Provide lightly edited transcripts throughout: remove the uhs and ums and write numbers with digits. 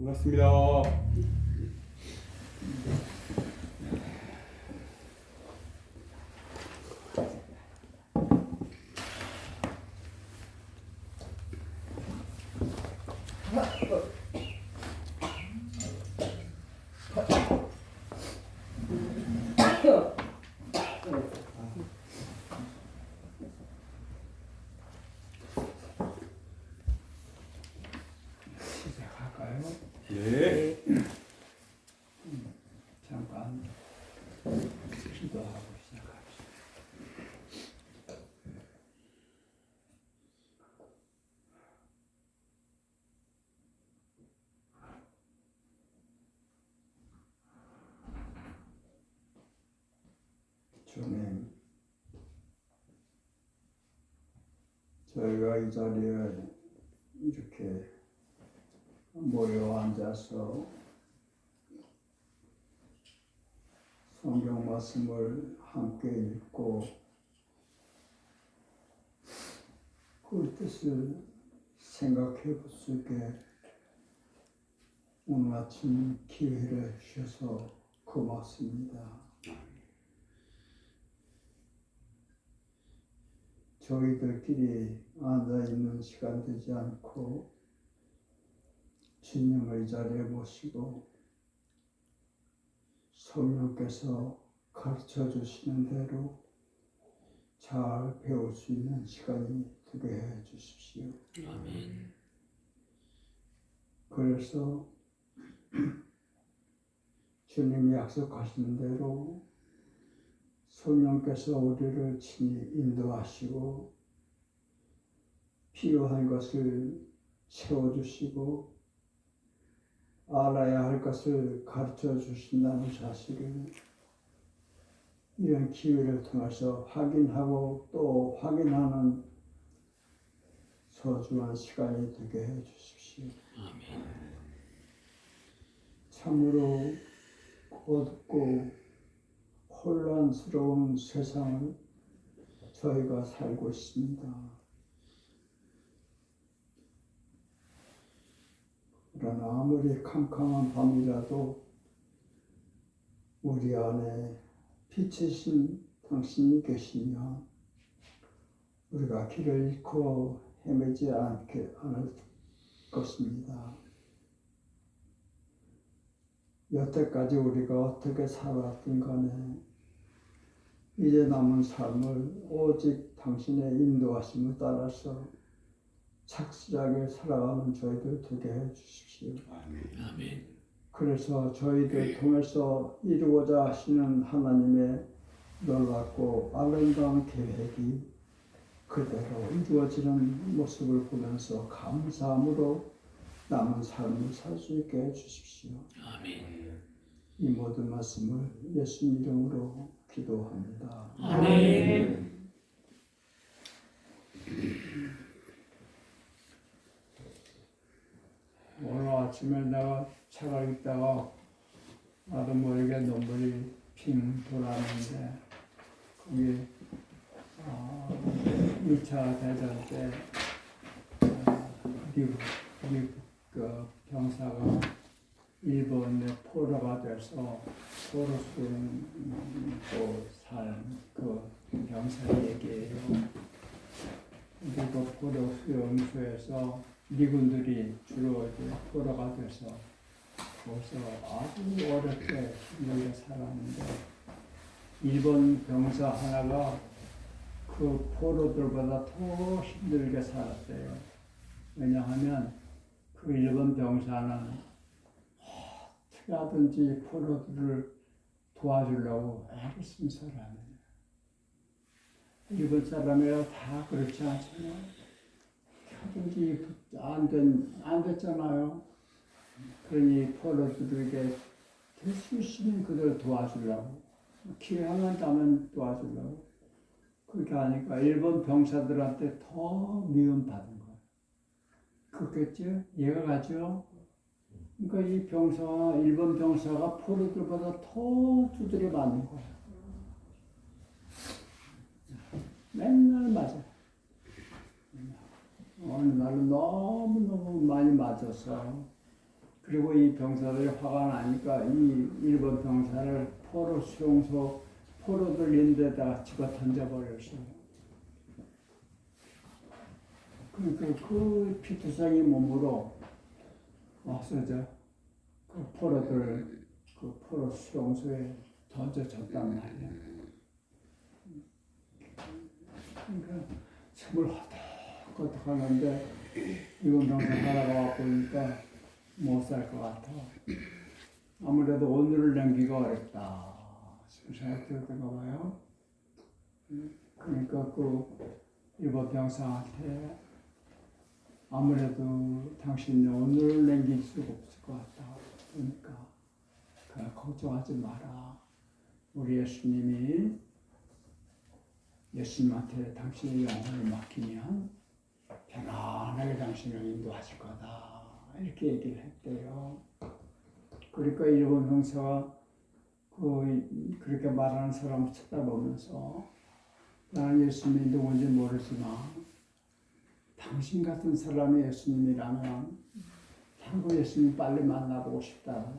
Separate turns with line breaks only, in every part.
반갑습니다.
시작할까요?
예.
잠깐 기도하고 시작합시다. 주님, 저희가 이 자리에 이렇게 모여 앉아서 성경 말씀을 함께 읽고 그 뜻을 생각해 볼 수 있게 오늘 아침 기회를 주셔서 고맙습니다. 저희들끼리 앉아있는 시간 되지 않고 주님을 이 자리에 모시고 성령께서 가르쳐 주시는 대로 잘 배울 수 있는 시간이 되게 해 주십시오.
아멘.
그래서 주님이 약속하신 대로 성령께서 우리를 친히 인도하시고 필요한 것을 채워주시고 알아야 할 것을 가르쳐 주신다는 사실을 이런 기회를 통해서 확인하고 또 확인하는 소중한 시간이 되게 해 주십시오.
아멘.
참으로 어둡고 혼란스러운 세상을 저희가 살고 있습니다. 그러나 아무리 캄캄한 밤이라도 우리 안에 빛이신 당신이 계시면 우리가 길을 잃고 헤매지 않을 것입니다. 여태까지 우리가 어떻게 살았든 간에 이제 남은 삶을 오직 당신의 인도하심을 따라서 착실하게 살아가는 저희들 되게 해 주십시오.
아멘.
그래서 저희들 통해서 이루고자 하시는 하나님의 놀랍고 아름다운 계획이 그대로 이루어지는 모습을 보면서 감사함으로 남은 삶을 살 수 있게 해 주십시오.
아멘.
이 모든 말씀을 예수 이름으로 기도합니다.
아멘.
오늘 아침에 내가 책을 읽다가 나도 모르게 눈물이 핑 돌았는데 거기 2차 대전 때 미국 그 병사가 일본의 포로가 돼서 포로 수용고 살그 병사 얘기예요. 그리고 포로 수용소에서 미군들이 주로 이제 포로가 돼서 거기서 아주 어렵게 힘들게 살았는데 일본 병사 하나가 그 포로들보다 더 힘들게 살았대요. 왜냐하면 그 일본 병사는 어떻게 하든지 포로들을 도와주려고 애를 쓴 사람이에요. 일본 사람이라 다 그렇지 않잖아요. 하든지 안 됐잖아요. 그러니 포로들에게 될 수 있으면 그들 도와주려고 기회만 따면 도와주려고 그렇게 하니까 일본 병사들한테 더 미움받은 거예요. 그렇겠죠? 이해가 가죠? 그러니까 이 일본 병사가 포로들보다 더 두드려 맞는 거예요. 맨날 맞아요. 어느 날은 너무너무 많이 맞아서 그리고 이 병사들이 화가 나니까 이 일본 병사를 포로 수용소 포로 들린 데다가 집어 던져버렸어요. 그러니까 그 피투성이 몸으로 없어져 그 포로들 그 포로 수용소에 던져졌단 말이야. 그러니까 숨을 헛헛 하는데 이건 병사 하나가 와보니까 못 살 것 같아. 아무래도 오늘을 남기가 어렵다. 생각이 들던가 봐요. 그러니까 그 일본 병사한테 아무래도 당신이 오늘을 남길 수가 없을 것 같다. 그러니까 그래, 걱정하지 마라. 우리 예수님한테 당신의 영혼을 맡기면 편안하게 당신을 인도하실 거다. 이렇게 얘기를 했대요. 그러니까 일본 병사가 그렇게 말하는 사람을 쳐다보면서 나는 예수님이 누군지 모르지만 당신 같은 사람이 예수님이라면 한국 예수님 빨리 만나보고 싶다.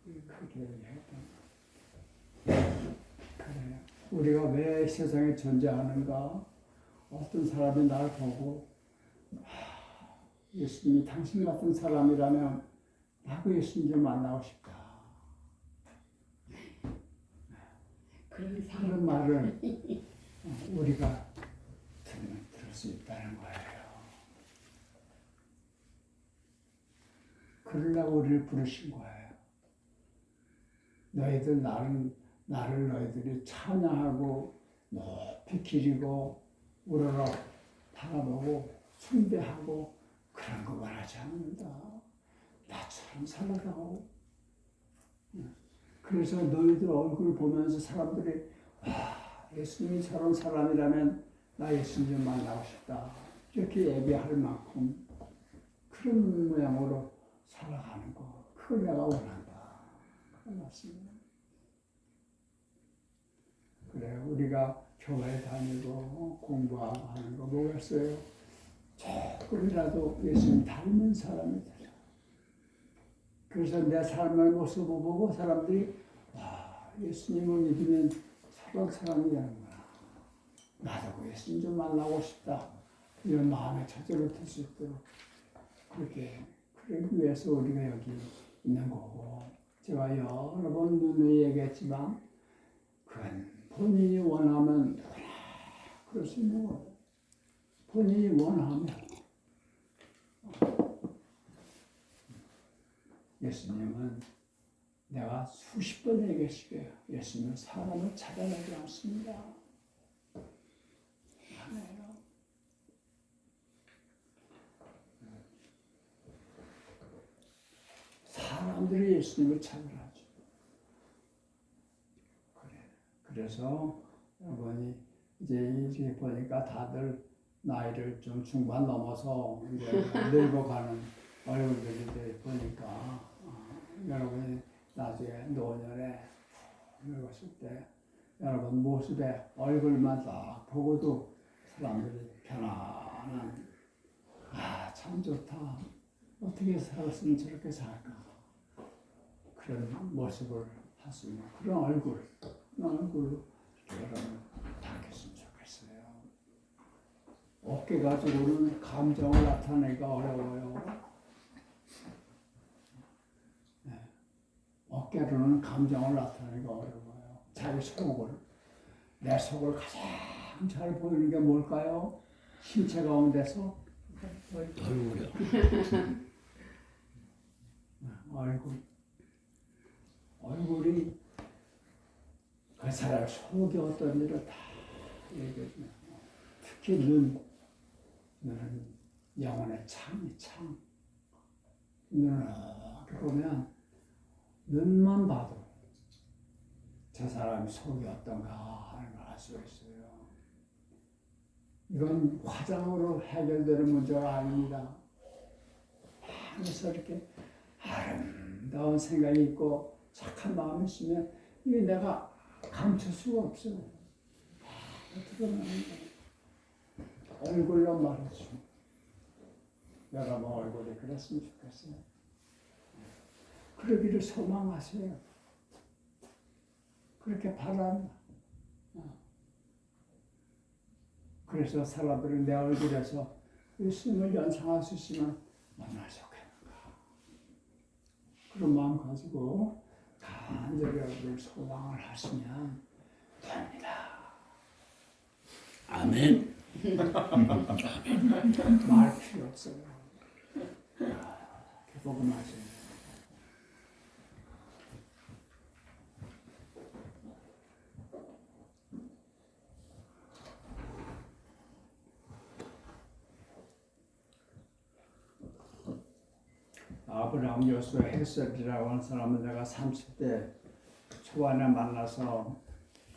그렇게 얘기했다. 그래. 우리가 왜 세상에 존재하는가? 어떤 사람이 나를 보고 예수님이 당신 같은 사람이라면 나도 예수님 좀 만나고 싶다. 그런 말을 우리가 들을 수 있다는 거예요. 그러려고 우리를 부르신 거예요. 너희들 나를 너희들이 찬양하고 높이 기리고 우러러 바라보고 숭배하고 그런 거 말하지 않는다. 나처럼 살아가고. 그래서 너희들 얼굴 보면서 사람들이 예수님이 저런 사람이라면 나 예수님 만나고 싶다. 이렇게 얘기할 만큼 그런 모양으로 살아가는 거. 그걸 내가 원한다. 그런 말씀이에요. 그래, 우리가 교회 다니고 공부하고 하는 거 뭐겠어요? 조금이라도 예수님 닮은 사람이 되라. 그래서 내 삶의 모습을 보고 사람들이 예수님을 믿으면 저런 사람이라는구나. 나도 예수님 좀 만나고 싶다. 이런 마음에 저절로 들 수 있도록 그러기 위해서 우리가 여기 있는 거고, 제가 여러 번 누누이 얘기했지만 그건 본인이 원하면 그럴 수 있는 거예요. 본인이 원하면. 예수님은 내가 수십 번 얘기했어요. 예수님은 사람을 차별하지 않습니다. 아니에요. 사람들이 예수님을 차별하죠. 그래서 여러분이 이제 보니까 다들 나이를 좀 중반 넘어서 이제 늙어가는 얼굴들이 보니까 여러분이 나중에 노년에 늙었을 때 여러분 모습에 얼굴만 딱 보고도 사람들이 편안한 참 좋다. 어떻게 살았으면 저렇게 살까. 그런 모습을 할 수 있는 그런 얼굴로 여러분 바뀌었으면 좋겠어요. 어깨 가지고는 감정을 나타내기가 어려워요. 어깨로는 감정을 나타내기가 어려워요. 자기 속을, 내 속을 가장 잘 보이는 게 뭘까요? 신체 가운데서
얼굴이요.
얼굴이 그 사람 속에 어떤 일을 다 얘기해주네요. 특히 눈은 영혼의 창. 눈을 이렇게 보면 눈만 봐도 저 사람이 속이 어떤가 하는 걸 알 수가 있어요. 이건 화장으로 해결되는 문제가 아닙니다. 안에서 이렇게 아름다운 생각이 있고 착한 마음이 있으면 이게 내가 감출 수가 없어요. 드러나는 거예요. 얼굴로 말하죠. 여러분 얼굴이 그랬으면 좋겠어요. 그러기를 소망하세요. 그렇게 바랍니다. 그래서 사람들은 내 얼굴에서 예수님을 연상할 수 있으면 얼마나 좋겠는가. 그런 마음 가지고 간절히 얼굴 소망을 하시면 됩니다.
아멘.
말 필요 없어요. 복음하세요. 아브라함 여수와 헬셀이라고 하는 사람은 내가 30대 초반에 만나서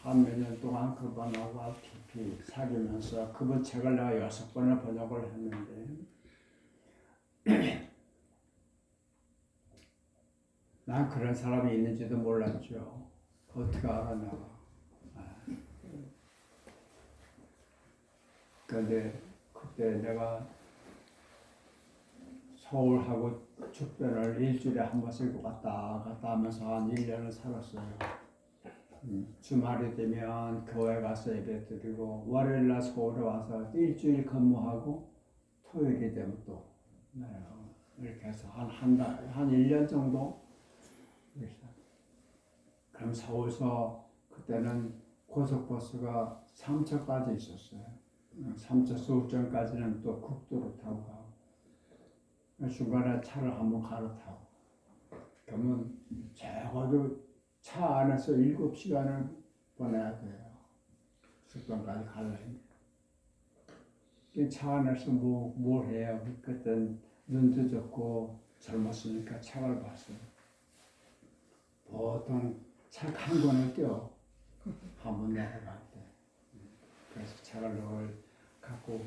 한 몇 년 동안 그분하고 깊이 사귀면서 그분 책을 내가 6번을 번역을 했는데 난 그런 사람이 있는지도 몰랐죠. 어떻게 알았나. 그런데 그때 내가 서울하고 주변을 일주일에 한 번씩 왔다 갔다 하면서 한 1년을 살았어요. 주말이 되면 교회 가서 예배 드리고 월요일날 서울에 와서 일주일 근무하고 토요일이 되면 또 이렇게 해서 한 1년 정도. 그럼 서울서 그때는 고속버스가 삼척까지 있었어요. 삼척 수읍전까지는 또 국도로 타고 가고 중간에 차를 한번 갈아타고 그러면 적어도 차 안에서 7시간을 보내야 돼요. 수도까지 가려면. 차 안에서 뭘 해요? 그땐 눈도 좋고 젊었으니까 책을 봤어요. 보통 책 한 권을 떼어 한번 내려갈 때. 그래서 책을 늘 갖고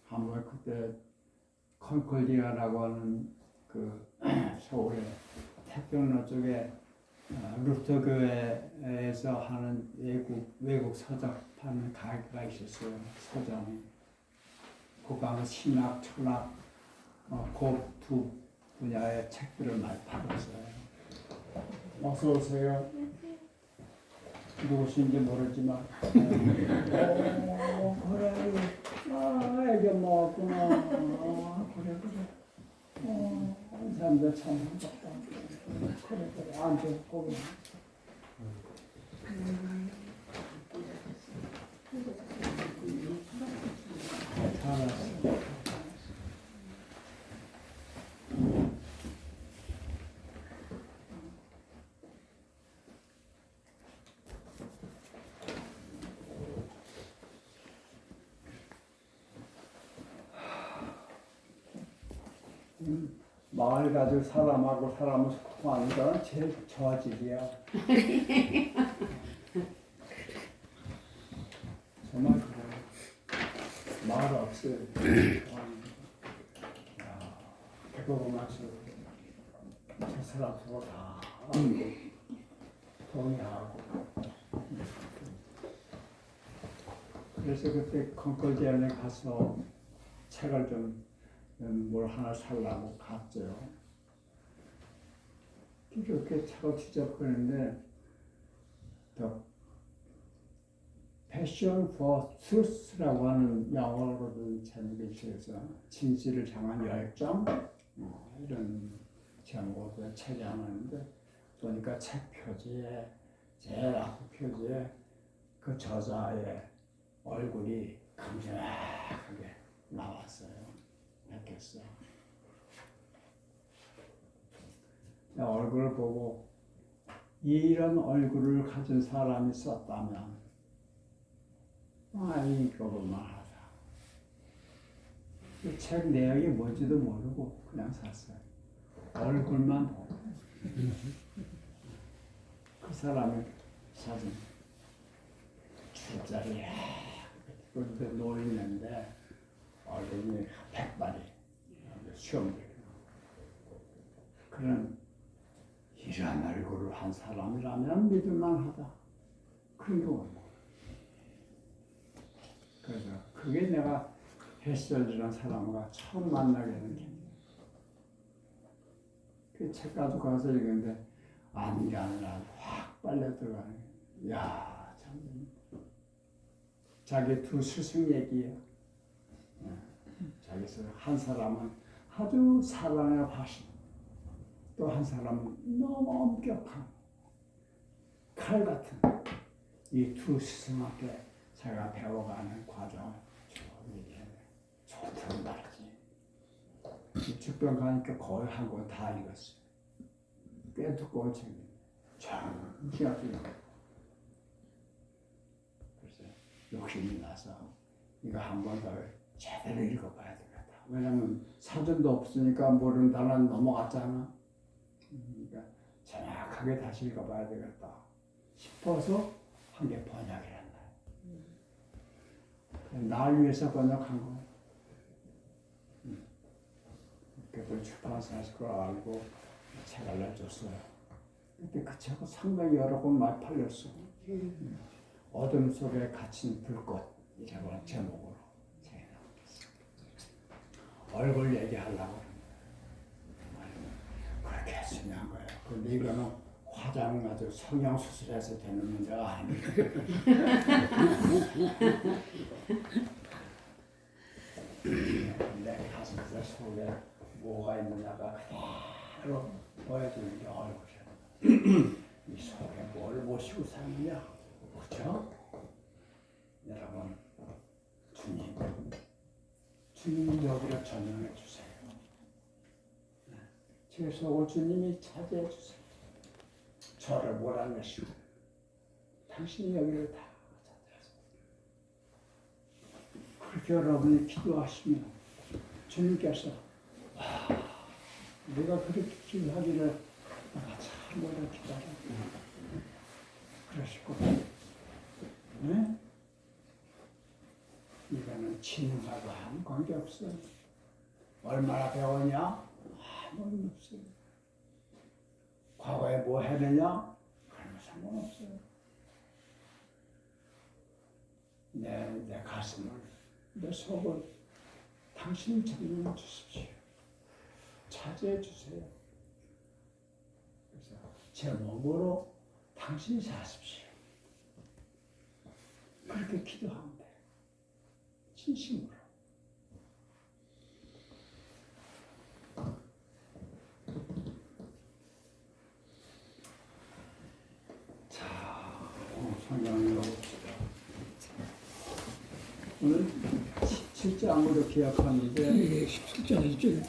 한번 그때 컨콜디아라고 하는 그 서울의 태평로 쪽에 루터 교회에서 하는 외국 서적 파는 가게가 있었어요. 서점이. 그 가면 신학, 철학, 그 두 분야의 책들을 많이 팔았어요. 어서 오세요. 누구신지 모르지만. 그래. 애기 먹었구나. 그래. 이 사람들 참 반갑다. 그래. 앉아, 거기. 잘했어. 마을 가지고 사람하고 사람을 소통하는 건 제일 저질이야. 정말 그래. 말 없어요. 배고프면서 저 사람 서로 다 동의하고. 그래서 그때 컨콜디안에 가서 책을 좀 뭘 하나 살라고 갔죠. 이렇게 차고 뒤적거리는데 The Passion for Truth라고 하는 영어로 제목이 있어서 진실을 향한 열정 이런 제목으로 책이 하나 있는데 보니까 책 표지에 제일 앞에 표지에 그 저자의 얼굴이 강렬하게 나왔어요. 뵙겠어. 내 얼굴을 보고 이런 얼굴을 가진 사람이 썼다면 이거만 하자. 이 책 내용이 뭔지도 모르고 그냥 샀어요. 얼굴만 보고 그 사람의 사진 줄자리에 그런데 놓이는데 얼굴이 백발이 수염들이 그런 이런 얼굴을 한 사람이라면 믿을만하다. 그런 게 없네. 그래서 그게 내가 헬셀이라는 사람과 처음 만나게 된 게 그 책 가지고 가서 읽는데 안간을 확 빨려 들어가는 거예요. 야, 참. 자기 두 스승 얘기예요. 자기 한 사람은 아주 사랑의 화신, 또 한 사람은 너무 엄격한 칼 같은 이 두 스승한테 제가 배워가는 과정을 쭉 얘기해요. 좋다는 말이지. 직병 가니까 거의 한 권 다 읽었어요. 꽤 두꺼운 책이에요. 참 기가 막혀요. 그래서 욕심이 나서 이거 한 번 더 제대로 읽어봐야 되겠다. 왜냐면 사전도 없으니까 모른다는 넘어갔잖아. 그러니까 정확하게 다시 읽어봐야 되겠다 싶어서 한 게 번역이란 말이야. 날 위해서 번역한 거. 그래도 출판사에서 그걸 알고 책을 내줬어요. 그때 그 책은 상당히 여러 권 많이 팔렸어. 어둠 속에 갇힌 불꽃이라고 제목으로 책이 나왔어. 얼굴 얘기하려고 그렇게 중요한 거예요. 근데 이거는 화장 아주 성형 수술해서 되는 문제가 아니에요. 내 가슴 속에 뭐가 있느냐가 그대로 보여주는 게 얼굴이야. 이 속에 뭘 모시고 사느냐, 그렇죠? 여러분, 주님 여기로 전용해 주세요. 제 속을 주님이 차지해 주세요. 저를 몰아내시고 당신이 여기를 다 차지하세요. 그렇게 여러분이 기도하시면 주님께서 내가 그렇게 기도하기를 내가 참 오래 기다렸구나 그러실 거예요. 네? 이거는 지능하고 아무 관계없어요. 얼마나 배웠냐? 아무 없어요. 과거에 뭐 했느냐? 그런 거 상관없어요. 내 가슴을, 내 속을 당신이 점령해 주십시오. 차지해 주세요. 그래서 제 몸으로 당신이 사십시오. 그렇게 기도하면 돼요. 진심으로. 자, 성경을 읽어봅시다. 오늘 17장으로 기억하는데
예, 17장 1절.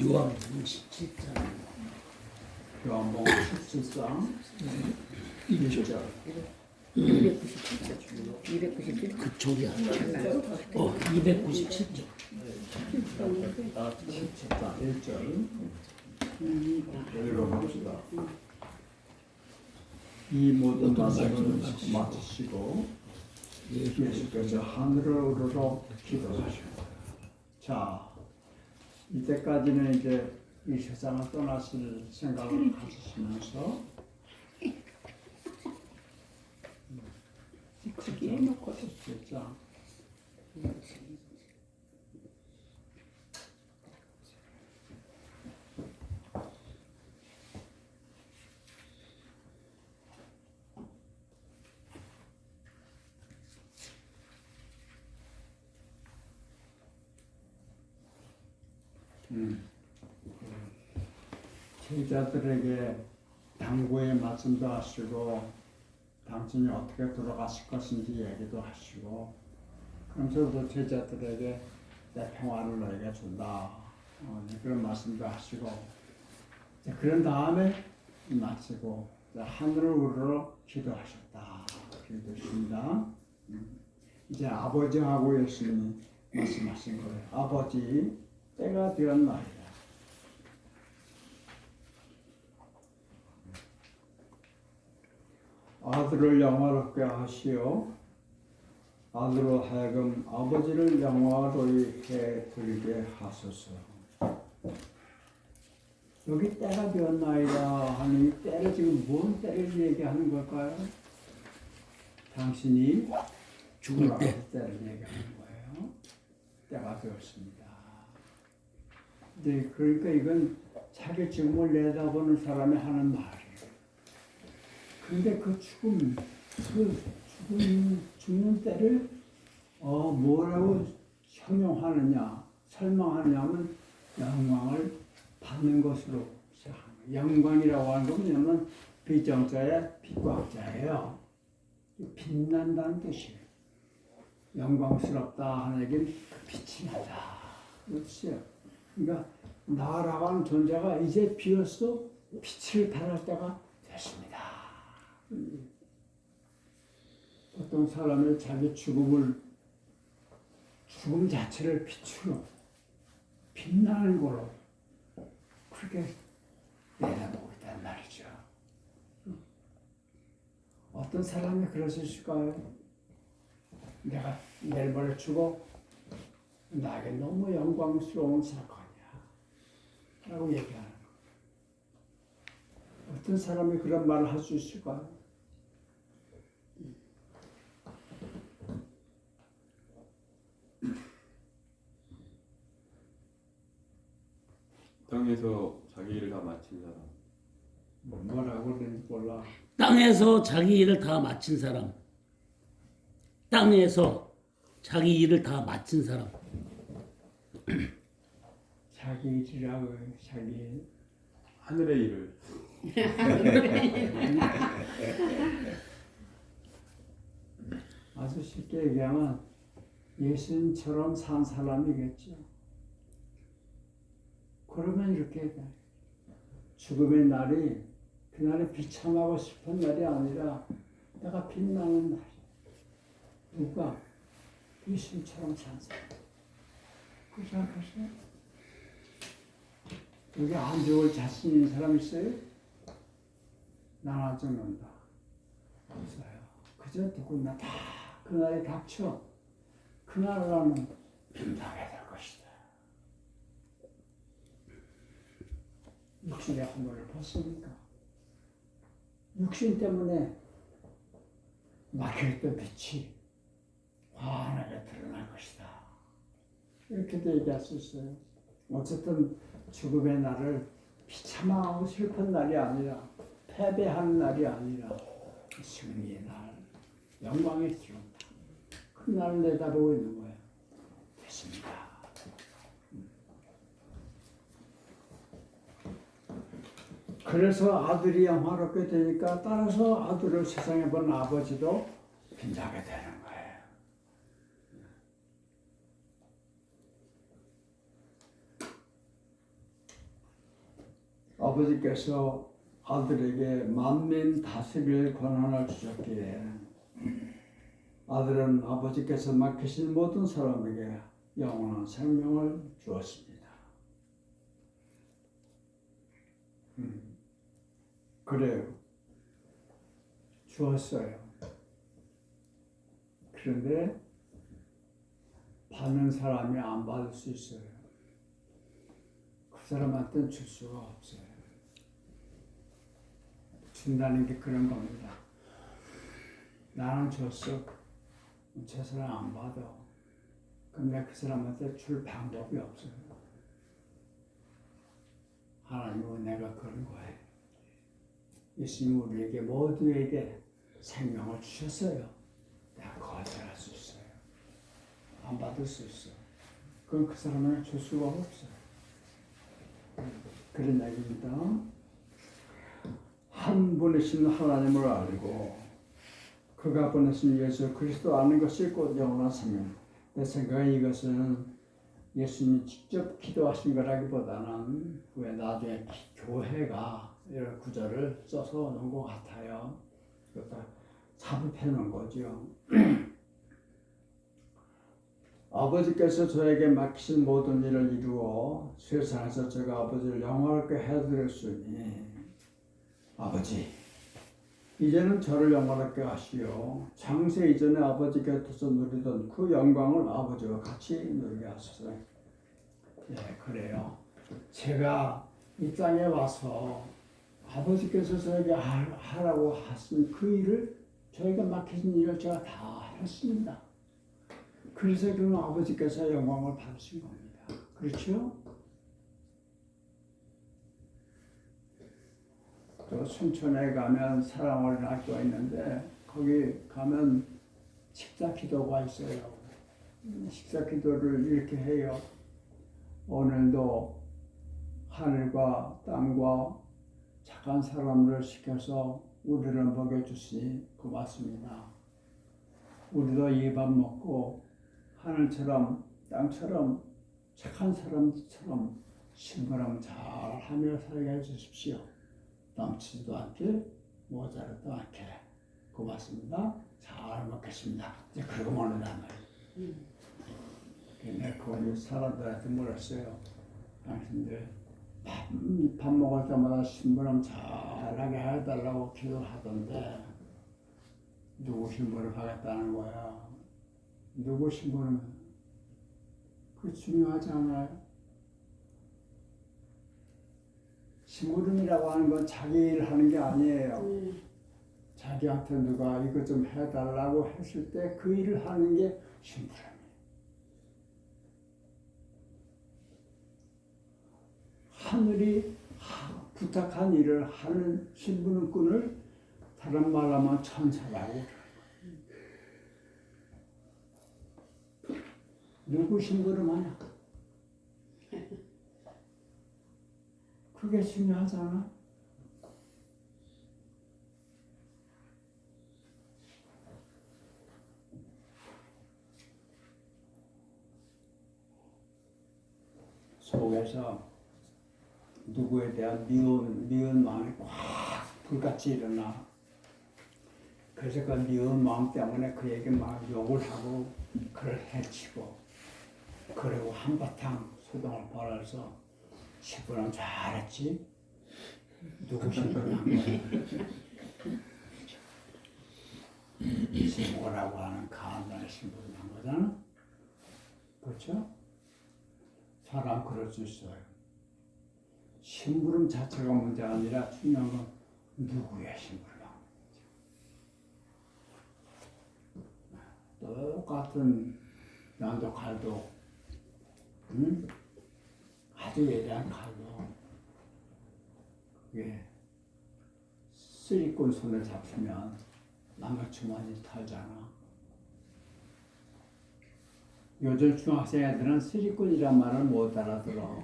요한복음 17장
요한복음 17장 1절
297쪽.
그쪽이 아니라 297쪽.
17장 1절 읽어봅시다. 이 모든 말씀을 마치시고 예수께서 하늘을 우러러 기도하십니다. 자, 이때까지는 이제 이 세상을 떠나실 생각을 가지시면서
거기 해놓고
17장 제자들에게 당부의 말씀도 하시고 당신이 어떻게 돌아가실 것인지 얘기도 하시고 그러면서도 제자들에게 내 평화를 너에게 준다 그런 말씀도 하시고 그런 다음에 마치고 하늘을 우러러 기도하셨다 기도했습니다. 이제 아버지하고 예수님이 말씀하신 거예요. 아버지 때가 되었나이다. 아들을 영화롭게 하시어 아들로 하여금 아버지를 영화롭게 드리게 하소서. 여기 때가 되었나이다 하는 이 때를 지금 뭔 때를 얘기하는 걸까요? 당신이
죽을 때
때를 얘기하는 거예요. 때가 되었습니다. 네, 그러니까 이건 자기 죽음을 내다보는 사람이 하는 말이에요. 그런데 그 죽는 때를 뭐라고 형용하느냐, 설명하느냐면 영광을 받는 것으로 시작합니다. 영광이라고 하는 건 뭐냐면 빛정자의 빛광자예요. 빛난다는 뜻이에요. 영광스럽다 하는 얘기는 빛이 나다. 그렇지요. 그러니까 나라고 하는 존재가 이제 비로소 빛을 발할 때가 됐습니다. 어떤 사람이 자기 죽음 자체를 빛으로 빛나는 걸로 그렇게 내다보고 있단 말이죠. 어떤 사람이 그럴 수 있을까요? 내가 내일 모레 죽어 나에게 너무 영광스러운 사건이야 라고 얘기하는 거. 어떤 사람이 그런 말을 할 수 있을까요?
땅에서 자기 일을 다 마친 사람.
뭐라고 그러는지 몰라.
땅에서 자기 일을 다 마친 사람. 땅에서 자기 일을 다 마친 사람.
자기 일이라고 자기 일.
하늘의 일을.
아주 쉽게 얘기하면 예수님처럼 산 사람이겠죠. 그러면 이렇게 죽음의 날이 그날이 비참하고 슬픈 날이 아니라 내가 빛나는 날이야. 누가? 예수님처럼 산 사람. 그렇지 않겠어요? 여기 안 죽을 자신 있는 사람 있어요? 난 안 죽는다. 없어요. 그저 누구나 다 그날이 닥쳐. 그날 나는 빛나게 될 것이다. 육신의 허물을 벗으니까. 육신 때문에 막혀있던 빛이 환하게 드러날 것이다. 이렇게도 얘기할 수 있어요. 어쨌든 죽음의 날을 비참하고 슬픈 날이 아니라 패배하는 날이 아니라 승리의 날, 영광의 기록. 그 날을 내다보고 있는 거예요. 됐습니다. 그래서 아들이 영화롭게 되니까 따라서 아들을 세상에 본 아버지도 빛나게 되는 거예요. 아버지께서 아들에게 만민 다스릴 권한을 주셨기에 아들은 아버지께서 맡기신 모든 사람에게 영원한 생명을 주었습니다. 그래요. 주었어요. 그런데 받는 사람이 안 받을 수 있어요. 그 사람한테는 줄 수가 없어요. 준다는 게 그런 겁니다. 나는 줬어. 저 사람 안 받아. 그럼 내가 그 사람한테 줄 방법이 없어요. 하나님은 내가 그런 거예요. 예수님 우리에게 모두에게 생명을 주셨어요. 내가 거절할 수 있어요. 안 받을 수 있어. 그건 그 사람에게 줄 수가 없어요. 그런 얘기입니다. 한 분이신 하나님을 알고 그가 보내신 예수 그리스도 아는 것이 곧 영원한 생명. 내 생각에 이것은 예수님이 직접 기도하신 거라기보다는 왜 나중에 교회가 이런 구절을 써서 놓은 것 같아요. 그러니까 삽입해 놓은 거죠. 아버지께서 저에게 맡기신 모든 일을 이루어 세상에서 제가 아버지를 영화롭게 해드렸으니 아버지 이제는 저를 영화롭게 하시오. 창세 이전에 아버지 곁에서 누리던 그 영광을 아버지와 같이 누리게 하소서. 예, 그래요. 제가 이 땅에 와서 아버지께서 저에게 하라고 하신 그 일을 저에게 맡기신 일을 제가 다 했습니다. 그래서 그는 아버지께서 영광을 받으신 겁니다. 그렇죠? 또 순천에 가면 사랑어린 학교가 있는데 거기 가면 식사 기도가 있어요. 식사 기도를 이렇게 해요. 오늘도 하늘과 땅과 착한 사람을 시켜서 우리를 먹여주시니 고맙습니다. 우리도 이 밥 먹고 하늘처럼 땅처럼 착한 사람처럼 심부름 잘하며 살게 해주십시오. 넘치지도 않게 모자라도 않게 고맙습니다. 잘 먹겠습니다. 이제 그러고 먹는단 말이에요. 내가 거기 사람들한테 물었어요. 당신들 밥 먹을 때마다 심부름 잘하게 해달라고 기도하던데 누구 심부름 하겠다는 거야. 누구 심부름? 그게 중요하지 않아요? 심부름이라고 하는 건 자기 일 하는 게 아니에요. 자기한테 누가 이거 좀 해달라고 했을 때 그 일을 하는 게 심부름이에요. 하늘이 부탁한 일을 하는 심부름꾼을 다른 말하면 천사라고 그래요. 누구 심부름하냐? 그게 중요하잖아. 속에서 누구에 대한 미운 마음이 꽉 불같이 일어나. 그래서 그 미운 마음 때문에 그에게 막 욕을 하고 그를 해치고 그리고 한바탕 소동을 벌여서 심부름 잘했지? 누구 심부름한 거야? 지모라고 하는 간단한 심부름한 거잖아? 그렇죠? 사람 그럴 수 있어요. 심부름 자체가 문제가 아니라 중요한 건 누구의 심부름한 거죠. 똑같은 양도 칼도 아주 예리한 칼도 그게 쓰리꾼 손을 잡히면 남의 주머니 털잖아. 요즘 중학생 애들은 쓰리꾼이란 말을 못 알아들어.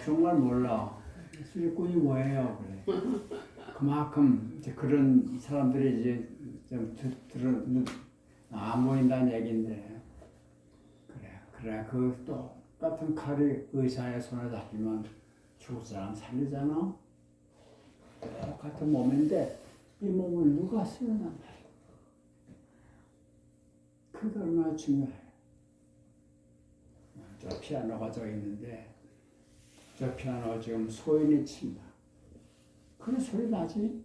정말 몰라. 쓰리꾼이 뭐예요? 그래. 그만큼 이제 그런 사람들이 이제 좀 들은 안 보인다는 얘기인데. 그래. 그 똑같은 칼이 의사의 손에 잡히면 죽을 사람 살리잖아. 똑같은 몸인데 이 몸을 누가 쓰느냐 말이야. 그게 얼마나 중요해요. 저 피아노가 저 있는데 저 피아노 지금 소인이 친다. 그런 소리 나지?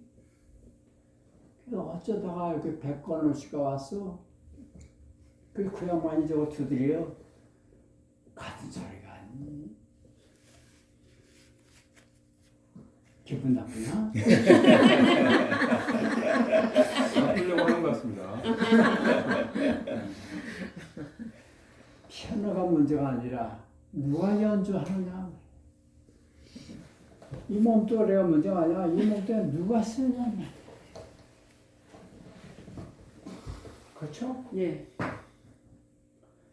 그래서 어쩌다가 이렇게 백건우 씨가 왔어. 그 양반이 저거 두드려. 같은 소리가 아니니. 기분 나쁘나?
나쁘려고 하는 것 같습니다.
피아노가 문제가 아니라 누가 연주하느냐. 이 몸뚱아리가 문제가 아니라 이 몸뚱아리 누가 쓰느냐. 그렇죠?
예.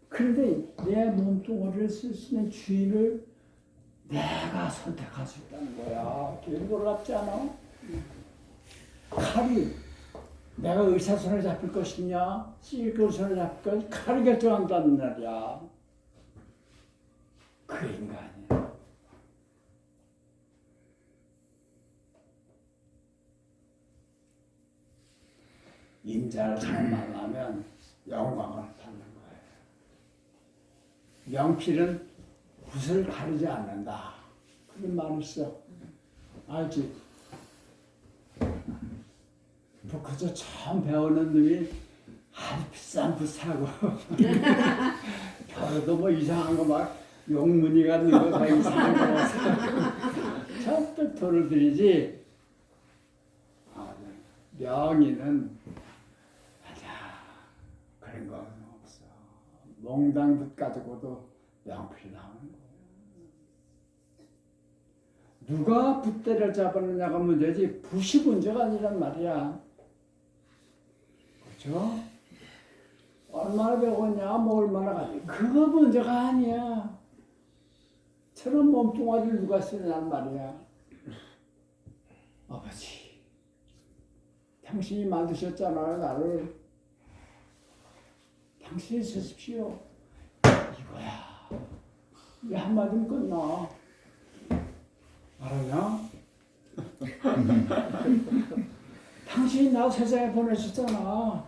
그런데 내 몸뚱아리를 쓸 수 있는 주인을 내가 선택할 수 있다는 거야. 그게 놀랍지 않아? 칼이 내가 의사 손에 잡힐 것이냐, 시리콘 손에 잡힐 것이냐, 칼이 결정한다는 말이야. 그 인간이야. 인자를 잘 만나면 영광을 받는 거예요. 명필은 붓을 가리지 않는다. 그런 말이 있어. 알지? 북한에서 처음 배우는 놈이 아주 비싼 붓 사고 별도 뭐 이상한 거 막 용문이 같은 거 다 이상한 거 사고 전부 돈을 들이지. 명의는 맞아. 그런 거 없어. 몽당붓 가지고도 명필이 나오는 거야. 누가 붓대를 잡았느냐가 문제지 붓이 문제가 아니란 말이야. 그렇죠? 얼마나 배웠냐, 뭐 얼마나 가지. 그거 문제가 아니야. 저런 몸뚱아리를 누가 쓰느냐는 말이야. 아버지, 당신이 만드셨잖아요, 나를. 당신이 쓰십시오. 이거야. 이 한마디면 끝나. 알았냐? 당신이 나 세상에 보내셨잖아.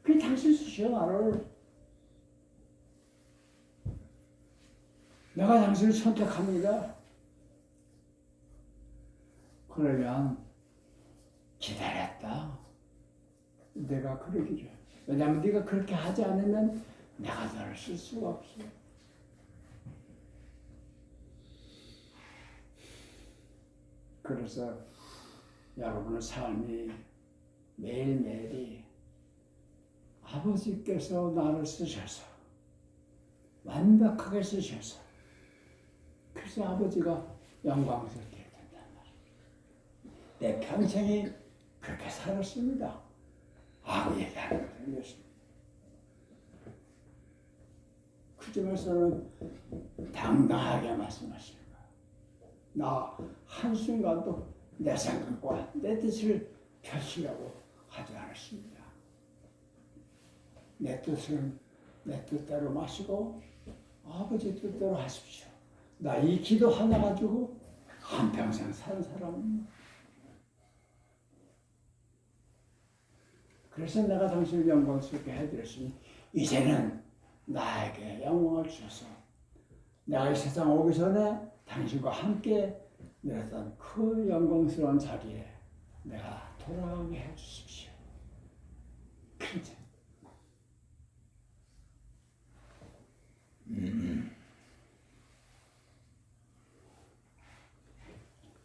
그게 당신 쓰시오, 나를. 내가 당신을 선택합니다. 그러면 기다렸다. 내가 그러기를. 왜냐하면 네가 그렇게 하지 않으면 내가 너를 쓸 수가 없어. 그래서 여러분의 삶이 매일매일이 아버지께서 나를 쓰셔서 완벽하게 쓰셔서 그래서 아버지가 영광스럽게 된단 말이에요. 내 평생이 그렇게 살았습니다. 하고 얘기하는 거예요. 그 점에서는 당당하게 말씀하시는 거예요. 나 한순간도 내 생각과 내 뜻을 펼치려고 하지 않았습니다. 내 뜻은 내 뜻대로 마시고 아버지 뜻대로 하십시오. 나 이 기도 하나 가지고 한평생 사는 사람입니다. 그래서 내가 당신을 영광스럽게 해드렸으니 이제는 나에게 영광을 주셔서 내가 이 세상 오기 전에 당신과 함께 누렸던 그 영광스러운 자리에 내가 돌아오게 해주십시오. 그렇죠.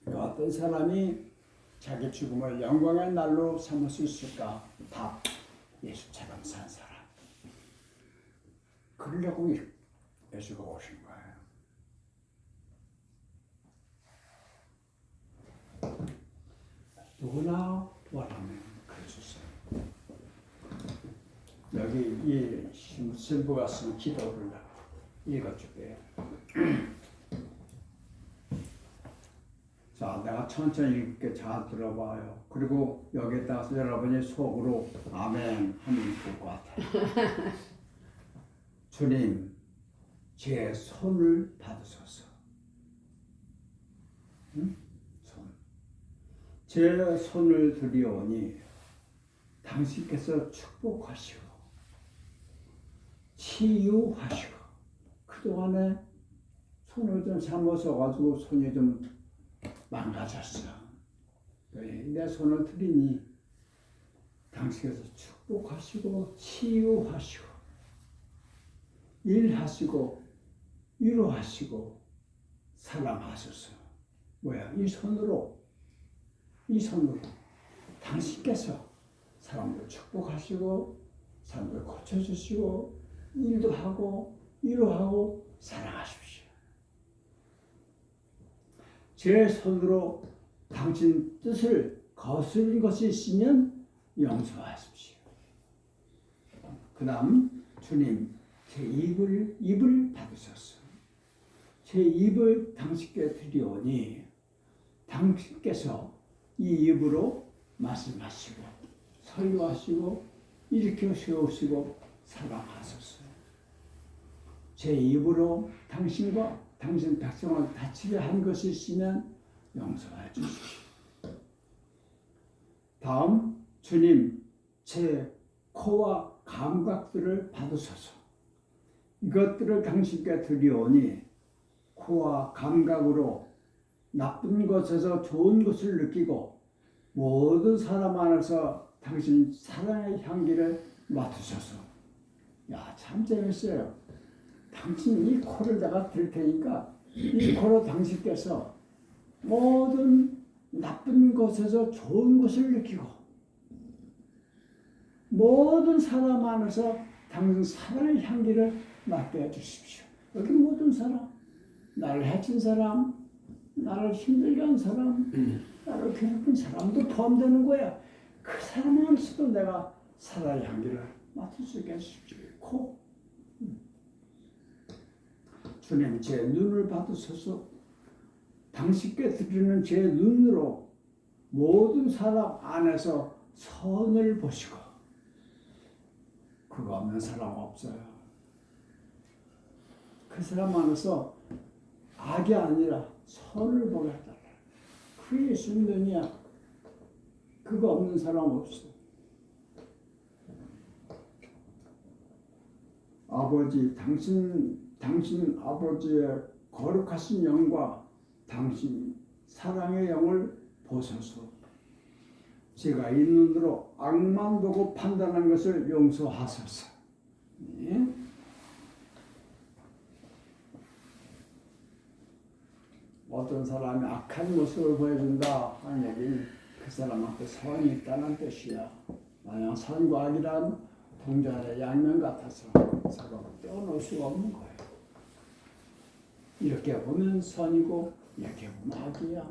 어떤 사람이 자기 죽음을 영광의 날로 삼을 수 있을까? 답, 예수처럼 산 사람. 그러려고 예수가 오신 거예요. 누구나 원하면 그럴 수 있어요. 여기 이 신부가 쓴 기도를 읽어줄게요. 자, 내가 천천히 읽게 잘 들어봐요. 그리고 여기에다가 여러분이 속으로 아멘 하면 좋을 것 같아요. 주님, 제 손을 받으소서. 응? 손. 제 손을 들이오니 당신께서 축복하시고 치유하시고 그동안에 손을 좀 잘못 써가지고 손이 좀 망가졌어. 내 손을 들이니 당신께서 축복하시고 치유하시고 일하시고 위로하시고 사랑하소서. 뭐야? 이 손으로 당신께서 사람들 축복하시고 사람들 고쳐주시고 일도 하고 위로하고 사랑하십시오. 제 손으로 당신 뜻을 거스른 것이 있으면 용서하십시오. 그 다음 주님, 제 입을 받으소서. 제 입을 당신께 드리오니 당신께서 이 입으로 말씀하시고 설교하시고 일으켜 세우시고 사랑하소서. 제 입으로 당신과 당신 백성을 다치게 한 것이 있으면 용서해 주십시오. 다음, 주님, 제 코와 감각들을 받으소서. 이것들을 당신께 드리오니 코와 감각으로 나쁜 것에서 좋은 것을 느끼고 모든 사람 안에서 당신 사랑의 향기를 맡으소서. 야, 참 재밌어요. 당신 이 코를 내가 들 테니까 이 코로 당신께서 모든 나쁜 것에서 좋은 것을 느끼고 모든 사람 안에서 당신 사랑의 향기를 맡게 해주십시오. 여기 모든 사람, 나를 해친 사람, 나를 힘들게 한 사람, 나를 괴롭힌 사람도 포함되는 거야. 그 사람 안에서도 내가 사랑의 향기를 맡을 수 있게 해주시고, 주님 제 눈을 받으소서. 당신께 드리는 제 눈으로 모든 사람 안에서 선을 보시고, 그거 없는 사람 없어요. 그 사람 안에서 악이 아니라 선을 보게 해달라. 그게 예수님 눈이야. 그거 없는 사람 없어. 아버지, 당신 아버지의 거룩하신 영과 당신 사랑의 영을 보소서. 제가 이 눈으로 악만 보고 판단한 것을 용서하소서. 네? 어떤 사람이 악한 모습을 보여준다 하는 얘기는 그 사람한테 선이 있다는 뜻이야. 만약 선과 악이란 동전의 양면 같아서 서로 떼어놓을 수가 없는 거예요. 이렇게 보면 선이고 이렇게 보면 악이야.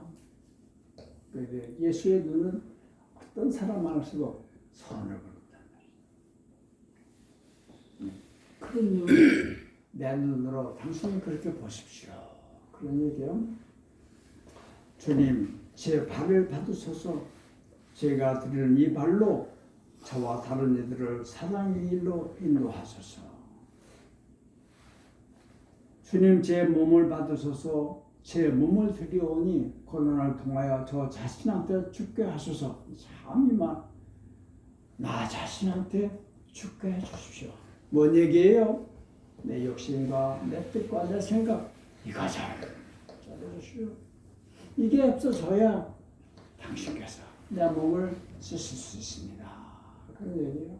그런데 예수의 눈은 어떤 사람 안에서도 선을 보는단 말이야. 그런 눈을 내 눈으로 당신이 그렇게 보십시오. 그런 얘기요. 주님, 제 발을 받으소서. 제가 드리는 이 발로 저와 다른 이들을 사랑의 길로 인도하소서. 주님, 제 몸을 받으소서. 제 몸을 드리오니 고난을 통하여 저 자신한테 죽게 하소서. 참이만 나 자신한테 죽게 해주십시오. 뭔 얘기예요? 내 욕심과 내 뜻과 내 생각 이거 잘해주시오. 이게 없어져야 당신께서 내 몸을 쓰실 수 있습니다. 그런 얘기예요.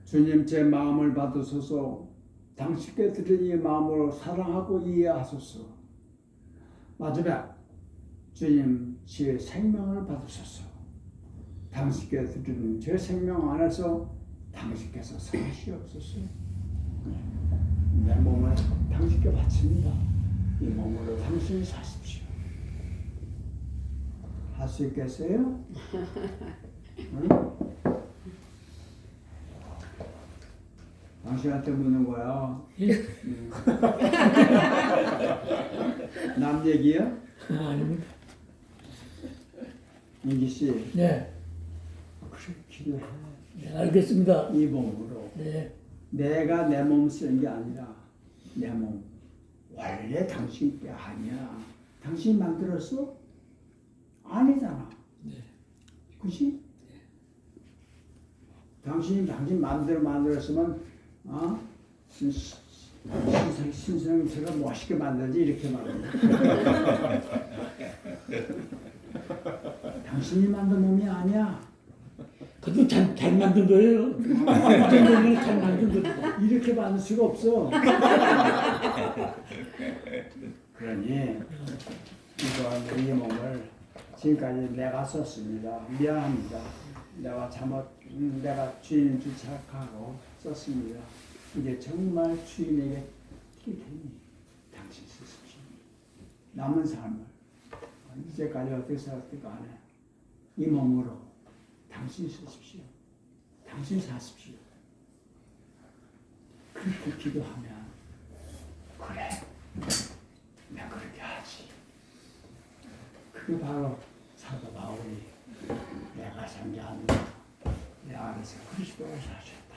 주님, 제 마음을 받으소서. 당신께 드린 이 마음으로 사랑하고 이해하소서. 마지막, 주님, 제 생명을 받으소서. 당신께 드리는 제 생명 안에서 당신께서 사시옵소서. 내 몸을 당신께 바칩니다. 이 몸으로 당신이 사십시오. 할 수 있겠어요? 응? 당신한테 묻는 거야. 남 얘기야?
아닙니다.
민기 씨.
네.
그래, 기도해.
네, 알겠습니다.
이 몸으로.
네.
내가 내 몸 쓰는 게 아니라 내 몸. 원래 당신 게 아니야. 당신이 만들었어? 아니잖아.
네.
그치? 당신 만들었으면 신성처럼 멋있게 만들지 이렇게 말한다. 당신이 만든 몸이 아니야.
그것도 잘 만든 거예요. 잘 만든 거예요.
이렇게 만들 수가 없어. 그러니 이거 이 몸을 지금까지 내가 썼습니다. 미안합니다. 내가 주인 줄 착각하고 썼습니다. 이제 정말 주인에게 드릴 테니 당신 쓰십시오. 남은 삶을 이제까지 어떻게 살았을 거 아네. 이 몸으로 당신 쓰십시오. 당신 사십시오. 그렇게 기도하면 그래, 내가 그렇게 하지. 그게 바로 사도 바울이 내가 산 게 아니라 내 안에서 그리스도가 사셨다.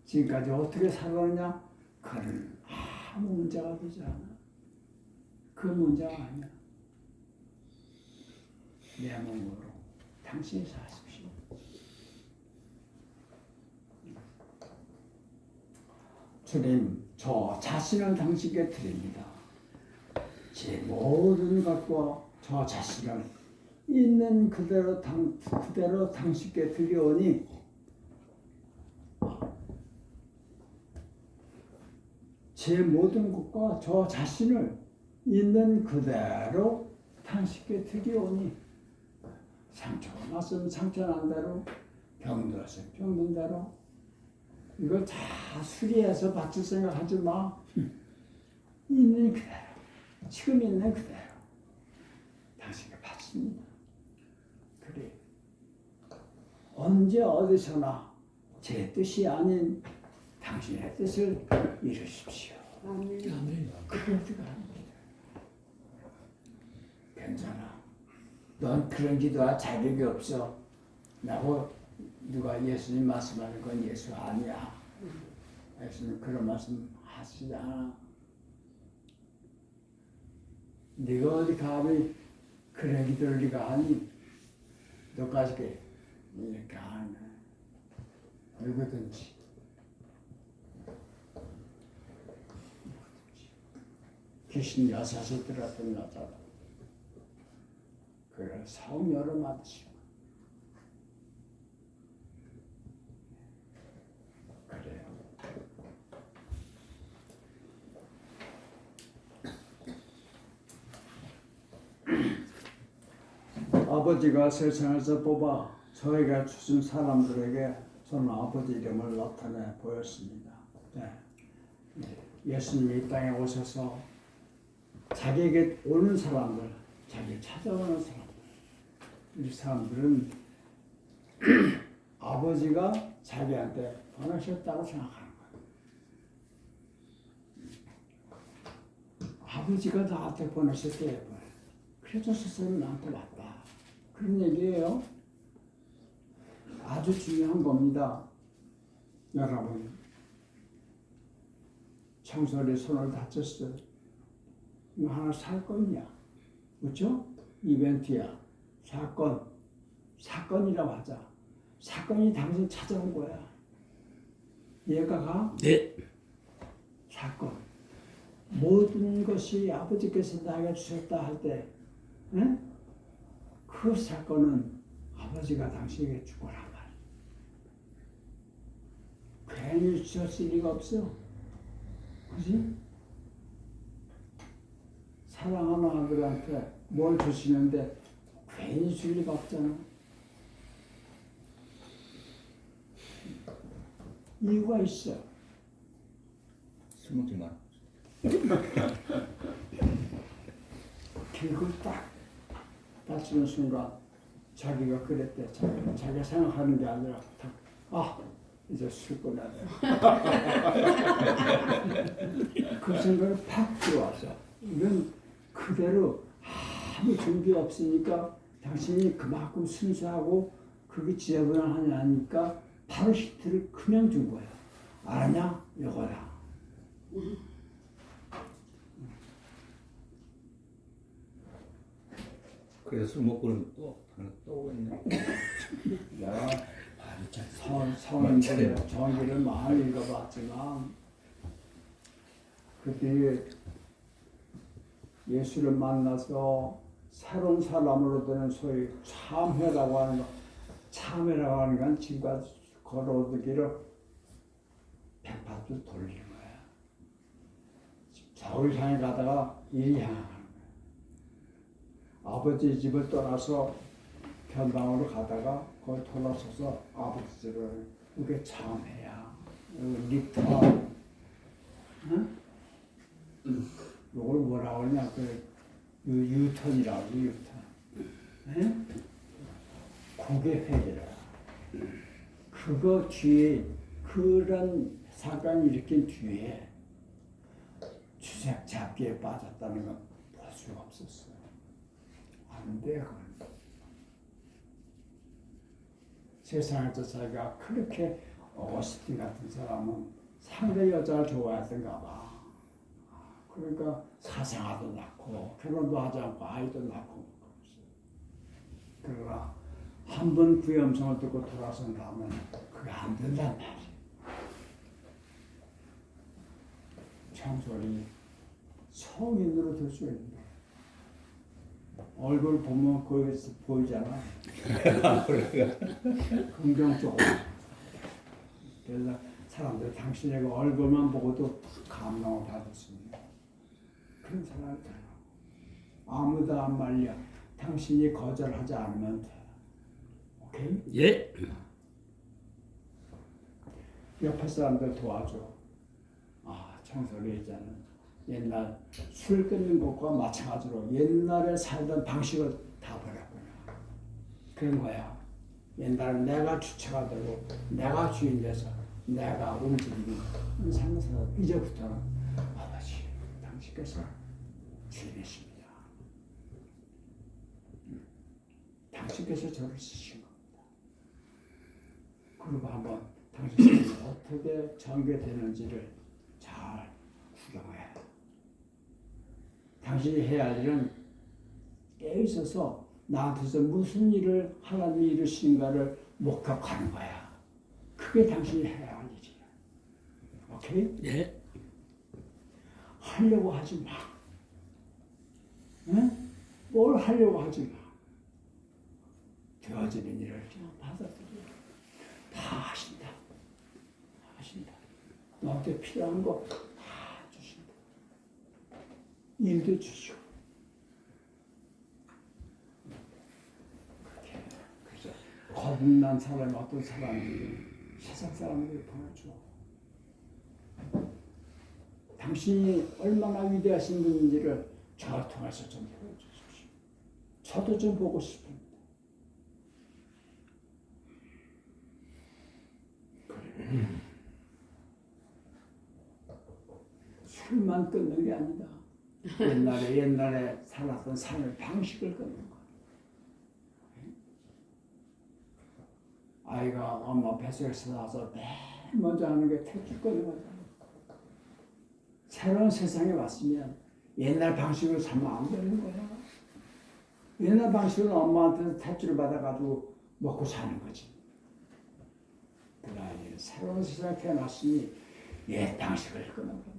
지금까지 어떻게 살았느냐? 그는 아무 문제가 되지 않아. 그 문제가 아니야. 내 몸으로 당신이 사십시오. 주님, 저 자신을 당신께 드립니다. 제 모든 것과 저 자신을 있는 그대로 당신께 드려오니 제 모든 것과 저 자신을 있는 그대로 당신께 드려오니 상처가 났으면 상처 난 대로, 병들었으면 병든 대로, 이거 다 수리해서 바칠 생각하지 마. 있는 그대로, 지금 있는 그대로 당신이 바칩니다. 그래. 언제 어디서나 제 뜻이 아닌 당신의 뜻을 이루십시오.
아멘.
그런 뜻가 아닙니다. 괜찮아. 넌 그런 기도할 자격이 없어. 나고 누가 예수님 말씀하는 건 예수 아니야. 예수님 그런 말씀 하시지 않아. 네가 어디 감히 그런 기도를 네가 하니? 너까지 이렇게 하는 거야. 누구든지. 귀신 여섯을 들었던 여자다. 그걸 성녀로 만드시고. 그래요. 아버지가 세상에서 뽑아 저희가 주신 사람들에게 저는 아버지 이름을 나타내 보였습니다. 네. 예수님이 이 땅에 오셔서 자기에게 오는 사람들, 자기 찾아오는 사람들, 이 사람들은 아버지가 자기한테 보내셨다고 생각하는 거예요. 아버지가 나한테 보내셨대요. 그래서 스스로 나한테 왔다. 그런 얘기예요. 아주 중요한 겁니다. 여러분, 청소리 손을 다쳤어요. 이거 하나 사건이야. 그렇죠? 이벤트야. 사건이라고 하자. 사건이 당신 찾아온 거야. 이해가 가?
네.
사건. 모든 것이 아버지께서 나에게 주셨다 할 때, 응? 그 사건은 아버지가 당신에게 주거란 말이야. 괜히 주셨을 리가 없어. 그지? 사랑하는 아들한테 뭘 주시는데 괜히 줄 리가 없잖아. 이유가 있어.
술 먹지 마.
길을 딱 다치는 순간 자기가 그랬대. 자기가 생각하는 게 아니라 이제 술 끊어야 돼. 그 생각이 팍 들어와서 이건 그대로 아무 준비 없으니까 당신이 그만큼 순수하고 그게 지저분하냐니까 바로 히트를 그냥 준 거야. 알았냐? 이거다.
그래서 술 먹고는 또 있네.
내가 성인들의 정기를 많이 읽어봤지만 그때 예수를 만나서 새로운 사람으로 되는 소위 참회라고 하는 거, 참회라고 하는 건 지금과 걸어오기를 180도 돌리는 거야. 저를 향해 가다가 이리 향하는 거야. 아버지 집을 떠나서 변방으로 가다가 거기 돌아서서 아버지 집을 이게 참회야. 리턴. 응? 이걸 뭐라고 하냐? 유턴이라고, 유턴. 응? 고개 회개라. 그거 뒤에, 그런 사건이 일으킨 뒤에 주색 잡기에 빠졌다는 건 볼 수가 없었어. 안 돼, 그건. 세상에서 자기가 그렇게 어거스틴 같은 사람은 상대 여자를 좋아했던가 봐. 그러니까 사생아도 낳고 결혼도 하지 않고 아이도 낳고. 그러나 한 번 그의 음성을 듣고 돌아선 다음에 그게 안 된단 말이야. 청소리 성인으로 될 수 있는 거야. 얼굴 보면 거기서 보이잖아. 긍정적으로. 그래서 사람들 당신의 그 얼굴만 보고도 감동을 받을 수 있는 그런 사람이 돼요. 아무도 안 말려. 당신이 거절하지 않으면 돼. 오케이?
예.
옆에 사람들 도와줘. 아, 청소리자는 옛날 술 끊는 것과 마찬가지로 옛날에 살던 방식을 다 버렸구나. 그런 거야. 옛날에 내가 주체가 되고 내가 주인 돼서 내가 움직이는 삶에서 이제부터는 아버지 당신께서 주인이십니다. 당신께서 저를 쓰신 겁니다. 그리고 한번 당신이 어떻게 전개되는지를 잘 구경해. 당신이 해야 할 일은 깨어 있어서 나한테서 무슨 일을 하나님이 이루시는가를 목격하는 거야. 그게 당신이 해야 할 일이야. 오케이?
네.
하려고 하지 마. 응? 뭘 하려고 하지 마. 되어지는 일을 그냥 받아들여. 다 하신다. 다 하신다. 너한테 필요한 거 다 주신다. 일도 주시고. 그렇게. 그래서 거듭난 사람 어떤 사람들이 세상 사람들이 보여줘. 당신이 얼마나 위대하신 분인지를 저를 통해서 좀 보여주십시오. 저도 좀 보고 싶습니다. 술만 끊는 게 아니다. 옛날에 살았던 삶의 방식을 끊는 거야. 아이가 엄마 뱃속에서 나와서 맨 먼저 하는 게 탯줄 끊는 거잖아. 새로운 세상에 왔으면 옛날 방식으로 살면 안 되는 거야. 옛날 방식은 엄마한테서 탯줄을 받아가지고 먹고 사는 거지. 그러나 새로운 세상에 태어났으니 옛 방식을 끊는 거야.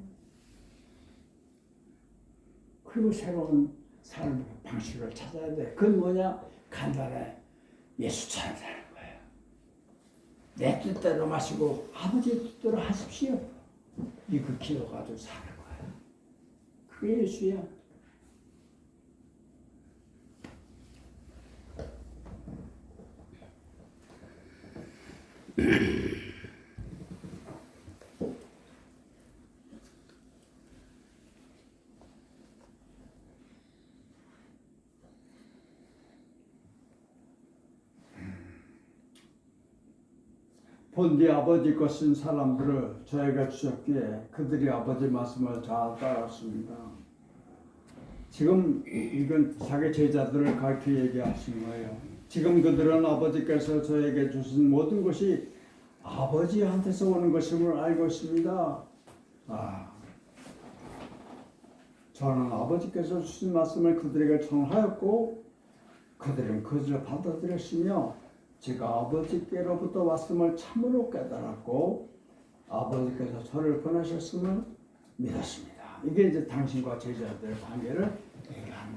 그리고 새로운 삶의 방식을 찾아야 돼. 그건 뭐냐? 간단해. 예수처럼 사는 거예요. 내 뜻대로 마시고 아버지의 뜻대로 하십시오. 이거 기도 가지고 사는 거야. 그게 예수야. 본디 아버지 것인 사람들을 저에게 주셨기에 그들이 아버지 말씀을 잘 따랐습니다. 지금 이건 자기 제자들을 가르쳐 얘기하신 거예요. 지금 그들은 아버지께서 저에게 주신 모든 것이 아버지한테서 오는 것임을 알고 있습니다. 저는 아버지께서 주신 말씀을 그들에게 전하였고 그들은 그것을 받아들였으며 제가 아버지께로부터 왔음을 참으로 깨달았고 아버지께서 저를 보내셨음을 믿었습니다. 이게 이제 당신과 제자들의 관계를 얘기하는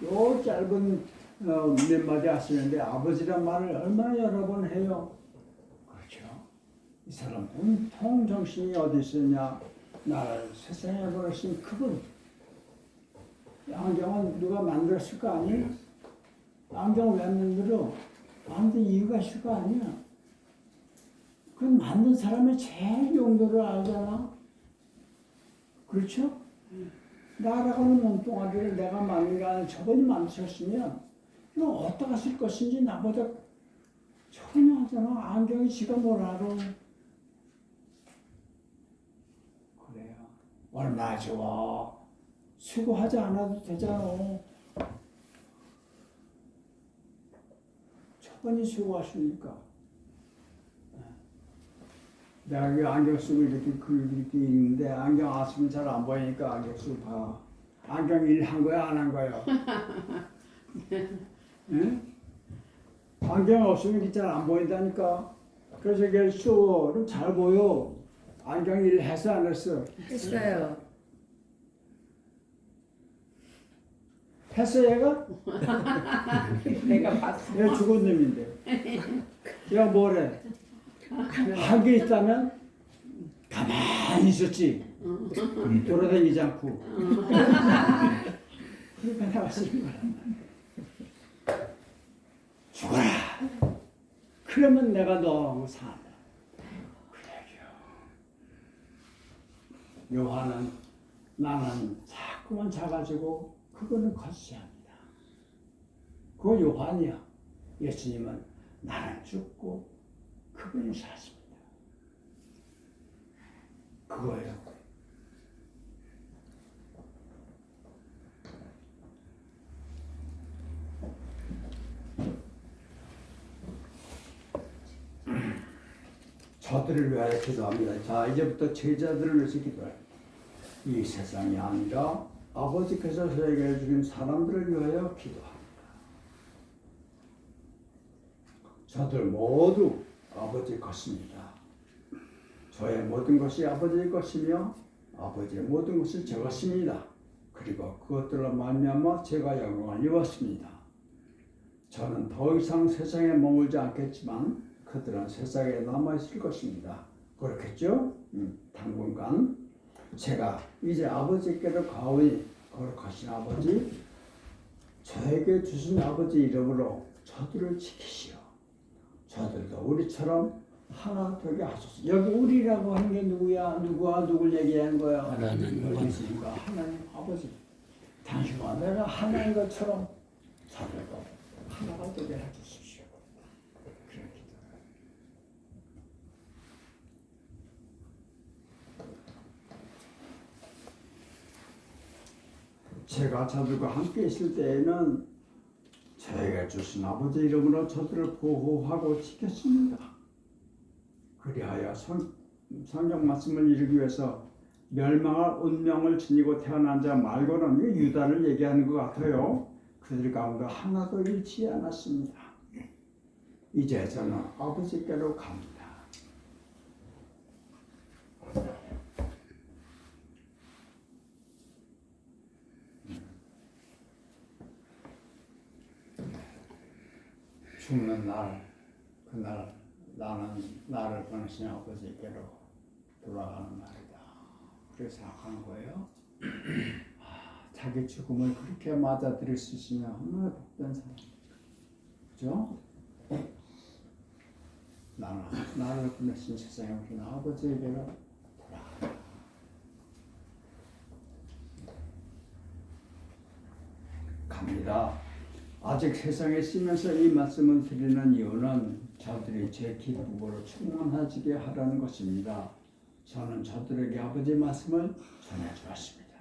거예요. 요 짧은 몇 마디 하시는데 아버지란 말을 얼마나 여러 번 해요. 그렇죠. 이 사람 온통 정신이 어디 있으냐. 나를 세상에 보내신 그분. 안경은 누가 만들었을 거 아니에요? 안경을 왜 만들어? 만든 이유가 있을 거 아니야. 그 만든 사람의 제일 용도를 알잖아. 그렇죠? 나라고는 몸뚱아리를 내가 만든 게 아니라 저분이 만드셨으면 이거 어디다가 쓸 것인지 나보다 전혀 하잖아. 안경이 지가 뭘 알아. 그래요. 얼마나 좋아. 수고하지 않아도 되잖아. 저분이 수고하시니까. 내가 이 안경 쓰고 이렇게 있는데 안경 안 쓰면 잘 안 보이니까 안경 쓰고 봐. 안경 일 한 거야 안 한 거야? 응? 안경 없으면 잘 안 보인다니까. 그래서 이게 쓰고 그럼 잘 보여. 안경 일 했어 안 했어?
했어요.
했어 얘가?
내가 봤어.
얘가 죽은 놈인데. 얘가 뭐래? 한 게 있다면 가만히 있었지. 돌아다니지 않고. 그러니까 내가 쓰는 거란 말이야. 죽어라. 그러면 내가 너무 산다. 요한은 나는 자꾸만 작아지고 그거는 컸어야 합니다. 그거 요한이야. 예수님은 나는 죽고 그분이 사십니다. 그거예요. 저들을 위하여 기도합니다. 자, 이제부터 제자들을 위해서 기도합니다. 이 세상이 아니라 아버지께서 저에게 주신 사람들을 위하여 기도합니다. 저들 모두 아버지 것입니다. 저의 모든 것이 아버지의 것이며 아버지의 모든 것이 제 것입니다. 그리고 그것들로 말미암아 제가 영광을 입었습니다. 저는 더 이상 세상에 머물지 않겠지만 그들은 세상에 남아있을 것입니다. 그렇겠죠? 당분간 제가 이제 아버지께로 가오니 거룩하신 아버지, 저에게 주신 아버지 이름으로 저들을 지키시오. 저들도 우리처럼 하나 되게 하소서. 여기 우리라고 하는 게 누구야? 누구와 누굴 얘기하는 거야?
하나님.
여기 있으니까 하나님 아버지, 당신과 내가 하나인 것처럼 저들도 하나가 되게 해주십시오. 그렇게 제가 저들과 함께 있을 때에는 저에게 주신 아버지 이름으로 저들을 보호하고 지켰습니다. 그리하여 성경 말씀을 이루기 위해서 멸망할 운명을 지니고 태어난 자 말고는 유다를 얘기하는 것 같아요. 그들 가운데 하나도 잃지 않았습니다. 이제 저는 아버지께로 갑니다. 죽는 날, 그날 나는 나를 보내신 아버지께로 돌아가는 날이다. 그렇게 생각하는 거예요. 자기 죽음을 그렇게 맞아들일 수 있으면 얼마나 복된 사람. 그죠? 나는 나를 보내신 세상에 오신 아버지에게로 돌아간다. 갑니다. 아직 세상에 쓰면서 이 말씀을 드리는 이유는 저들이 제 기쁨으로 충만하지게 하라는 것입니다. 저는 저들에게 아버지 말씀을 전해주었습니다.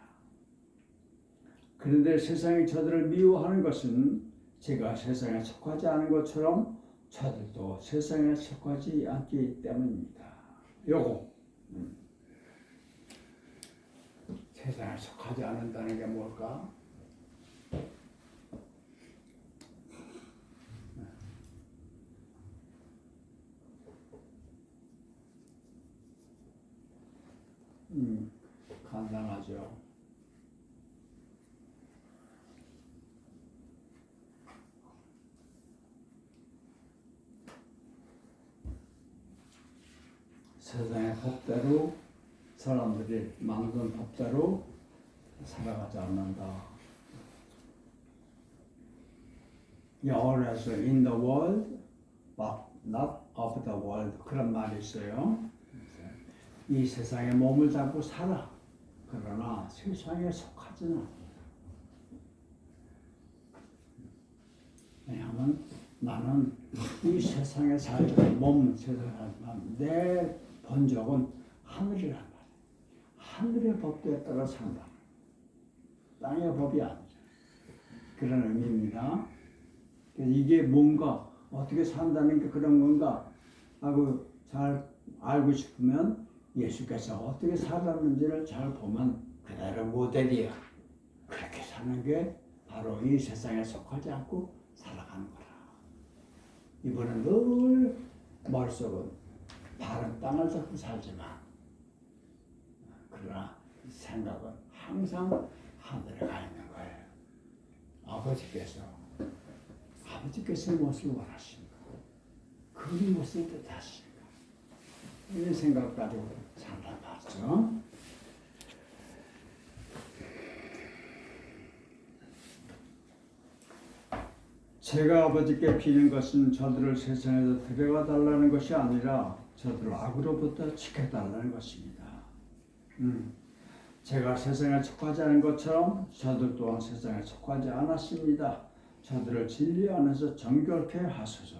그런데 세상이 저들을 미워하는 것은 제가 세상에 속하지 않은 것처럼 저들도 세상에 속하지 않기 때문입니다. 요거 세상에 속하지 않는다는 게 뭘까? 간단하죠. 세상의 법대로 사람들이 만든 법대로 살아가지 않는다. 영어로서 in the world but not of the world 그런 말이 있어요. 이 세상에 몸을 잡고 살아. 그러나 세상에 속하지는 않는다. 왜냐하면 나는 이 세상에 살지 몸 세상에 살지만 내 본적은 하늘이란 말이야. 하늘의 법도에 따라 산다. 땅의 법이 아니죠. 그런 의미입니다. 그래서 이게 뭔가 어떻게 산다는 게 그런 건가 하고 잘 알고 싶으면 예수께서 어떻게 살았는지를 잘 보면 그대로 모델이야. 그렇게 사는 게 바로 이 세상에 속하지 않고 살아가는 거라. 이번엔 늘 머릿속은 바른 땅을 잡고 살지만 그러나 생각은 항상 하늘에 가 있는 거예요. 아버지께서 무엇을 원하십니까? 그 무엇을 뜻하십니까? 이 생각 가지고 산단 말이죠. 제가 아버지께 비는 것은 저들을 세상에서 데려가 달라는 것이 아니라 저들을 악으로부터 지켜달라는 것입니다. 제가 세상에 속하지 않은 것처럼 저들 또한 세상에 속하지 않았습니다. 저들을 진리 안에서 정결케 하소서.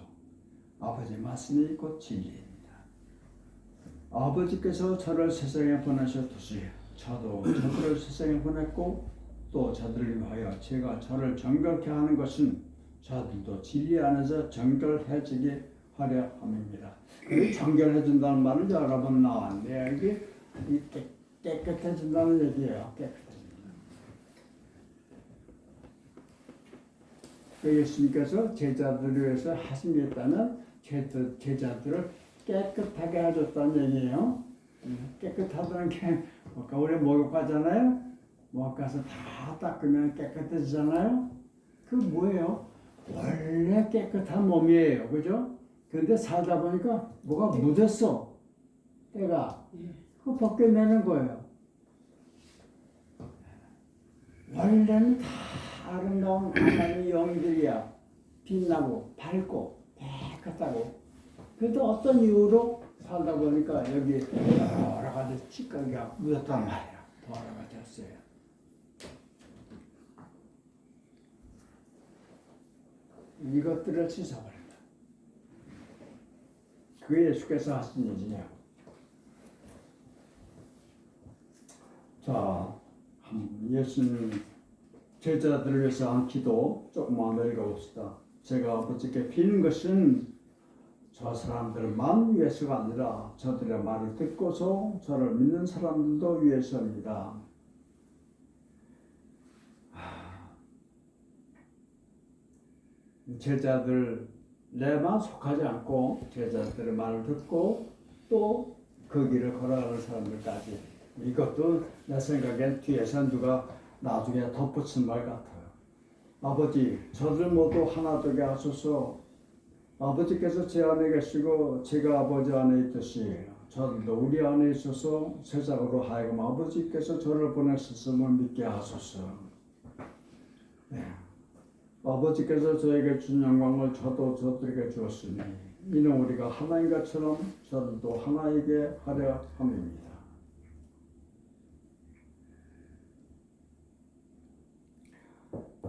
아버지 말씀이 곧 진리입니다. 아버지께서 저를 세상에 보내셨듯이 저도 저들을 세상에 보냈고 또 저들을 위하여 제가 저를 정결케 하는 것은 저들도 진리 안에서 정결해지게 하려 함입니다. 정결해진다는 말은 여러 번 나왔는데 이게 깨끗해진다는 얘기예요. 깨끗해진다. 예수님께서 제자들을 위해서 하신 게 있다면 제자들을 깨끗하게 해줬다는 얘기예요. 깨끗하다는 게 아까 우리 목욕 가잖아요. 목욕 가서 다 닦으면 깨끗해지잖아요. 그 뭐예요? 원래 깨끗한 몸이에요. 그죠? 근데 살다 보니까 뭐가 묻었어. 때가. 그거 벗겨내는 거예요. 원래는 다 아름다운 하나님의 영들이야. 빛나고 밝고 깨끗하고. 그래도 어떤 이유로 살다 보니까 여기 여러 가지 찌꺼기가 묻었단 말이야. 더러가 됐어요. 이것들을 씻어버린다. 그게 예수께서 하신 일이에요. 자, 예수님 제자들을 위해서 한 기도 조금만 더 읽어봅시다. 제가 아버지께 비는 것은 저 사람들만 위해서가 아니라 저들의 말을 듣고서 저를 믿는 사람들도 위해서입니다. 제자들 내만 속하지 않고 제자들의 말을 듣고 또 그 길을 걸어가는 사람들까지. 이것도 내 생각엔 뒤에서 누가 나중에 덧붙인 말 같아요. 아버지, 저들 모두 하나 되게 하소서. 아버지께서 제 안에 계시고 제가 아버지 안에 있듯이 저들도 우리 안에 있어서 세상으로 하여금 아버지께서 저를 보내셨음을 믿게 하소서. 네. 아버지께서 저에게 준 영광을 저도 저들에게 주었으니 이는 우리가 하나인 것처럼 저들도 하나이게 하려 함입니다.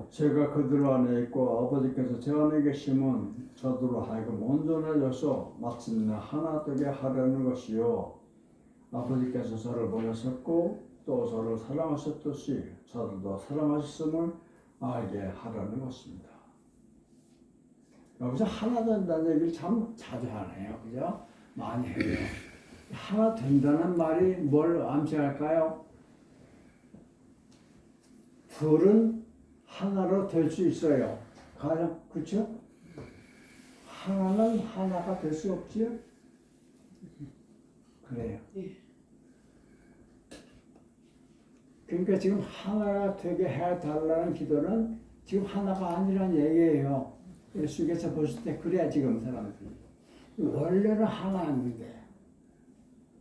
제가 그들 안에 있고 아버지께서 제 안에 계심은 저들로 하여금 온전해져서 마침내 하나 되게 하려는 것이요. 아버지께서 저를 보내셨고 또 저를 사랑하셨듯이 저들도 사랑하셨음을 알게 하려는 것입니다. 여기서 하나 된다는 얘기를 참 자주 하네요. 그죠? 많이 해요. 하나 된다는 말이 뭘 암시할까요? 둘은 하나로 될 수 있어요. 가장 그렇죠? 하나는 하나가 될 수 없지요? 그래요. 그러니까 지금 하나가 되게 해달라는 기도는 지금 하나가 아니란 얘기예요. 예수께서 보실 때 그래야 지금 사람들이 원래는 하나였는데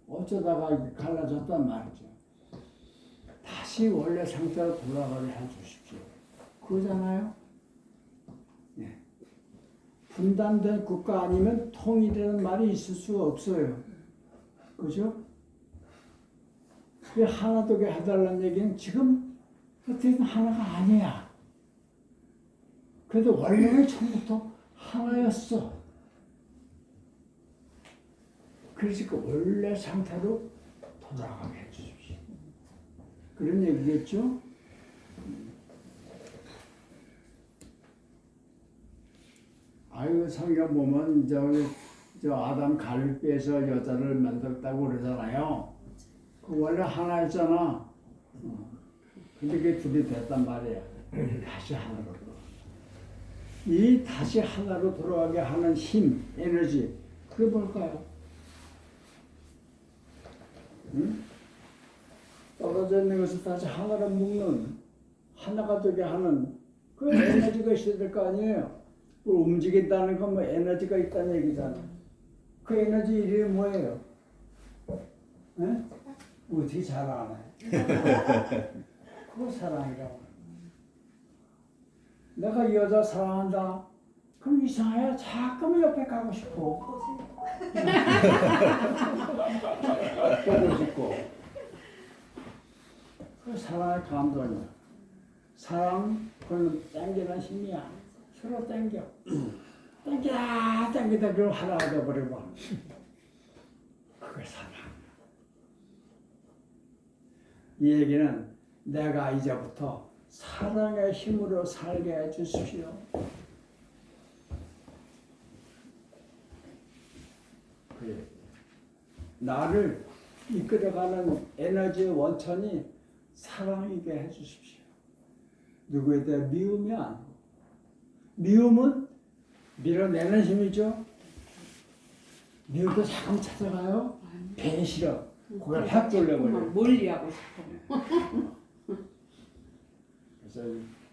어쩌다가 갈라졌단 말이죠. 다시 원래 상태로 돌아가게 해주십시오. 그거잖아요. 네. 분단된 국가 아니면 통일이라는 말이 있을 수가 없어요. 그죠? 하나 되게 해달라는 얘기는 지금 어떻게든 하나가 아니야. 그래도 원래는 처음부터 하나였어. 그래서 그 원래 상태로 돌아가게 해주십시오. 그런 얘기겠죠? 아유, 성경 보면 저 아담 갈비뼈에서 여자를 만들었다고 그러잖아요. 그 원래 하나였잖아. 근데 그게 둘이 됐단 말이야. 다시 하나로 돌아가. 이 다시 하나로 돌아가게 하는 힘, 에너지, 그게 뭘까요? 응? 떨어져 있는 것을 다시 하나로 묶는, 하나가 되게 하는 그 에너지가 있어야 될 거 아니에요? 움직인다는 건 뭐 에너지가 있다는 얘기잖아. 그 에너지 이름이 뭐예요? 네? 어떻게 잘 아네. 그거 사랑이라고. 내가 이 여자 사랑한다. 그럼 이상해. 자꾸만 옆에 가고 싶어. 보고 싶고. 그 사랑의 감동이야. 사랑, 그건 땡기는 힘이야. 서로 땡겨. 땡기다 그걸 하나가 돼버리고. 그게 사랑. 이 얘기는 내가 이제부터 사랑의 힘으로 살게 해주십시오. 그 나를 이끌어가는 에너지의 원천이 사랑이게 해주십시오. 누구에 대해 미움이 아니고, 미움은 밀어내는 힘이죠. 미움도 자꾸 찾아가요. 배는 싫어. 그걸 확 돌려버려.
멀리하고 싶어.
그래서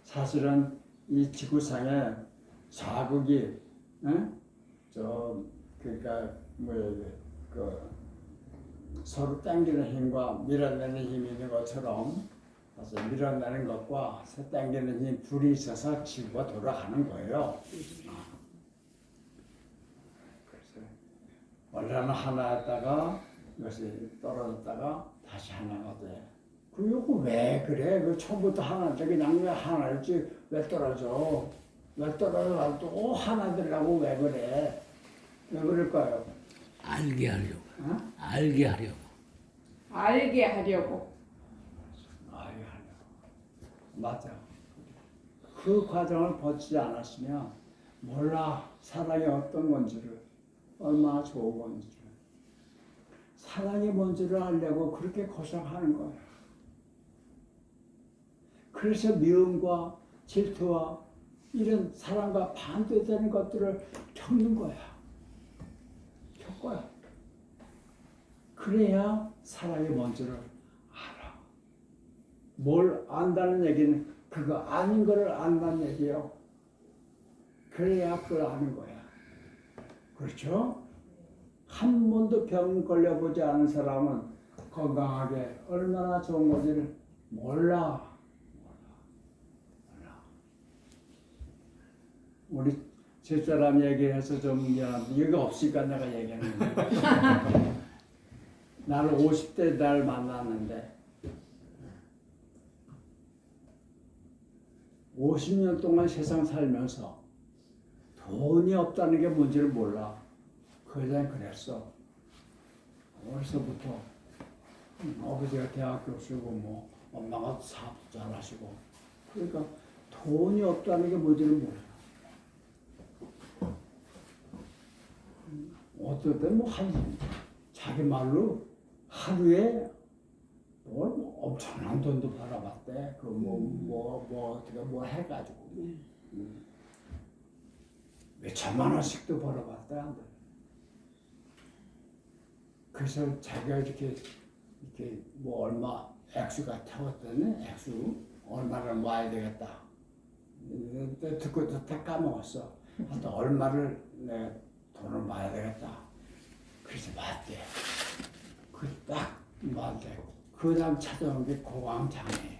사실은 이 지구상에 자국이, 그러니까 그 서로 당기는 힘과 밀어내는 힘이 있는 것처럼, 그래서 밀어내는 것과 당기는 힘 둘이 있어서 지구가 돌아가는 거예요. 그래서 원래는 하나였다가 이것이 떨어졌다가 다시 하나가 돼. 그리고 왜 그래? 그 처음부터 하나인데 그냥 왜 하나였지? 왜 떨어져? 왜 떨어져? 또 하나 되려고 왜 그래? 왜 그럴까요?
알게 하려고.
어?
알게 하려고.
알게 하려고.
아유, 맞아. 그 과정을 거치지 않았으면 몰라. 사랑이 어떤 건지를, 얼마나 좋은 건지를. 사랑이 뭔지를 알려고 그렇게 고생하는 거야. 그래서 미움과 질투와 이런 사랑과 반대되는 것들을 겪는 거야. 겪어야. 그래야 사랑이 뭔지를 알아. 뭘 안다는 얘기는 그거 아닌 거를 안다는 얘기예요. 그래야 그걸 아는 거야. 그렇죠? 한 번도 병 걸려보지 않은 사람은 건강하게 얼마나 좋은 건지를 몰라. 우리 집사람 얘기해서 좀 미안한데 여기가 없으니까 내가 얘기하는 거야. 나를 50대 날 만났는데 50년 동안 세상 살면서 돈이 없다는 게 뭔지를 몰라. 그 여자는 그랬어. 어려서부터 아버지가 대학 교수고 뭐 엄마가 사업도 잘하시고 그러니까 돈이 없다는 게 뭔지를 몰라. 어떨 때 뭐 자기 말로 하루에 뭘 엄청난 돈도 벌어봤대. 그 어떻게 뭐 해가지고 몇 천만 원씩도 벌어봤대. 그래서 자기가 이렇게 뭐 얼마 액수가 태웠더니 액수 얼마를 모아야 되겠다. 듣고 다 까먹었어. 하여튼 얼마를 내가 돈을 모아야 되겠다. 그래서 맞대. 그 딱 맞대. 그 다음 찾아온 게 고광장애.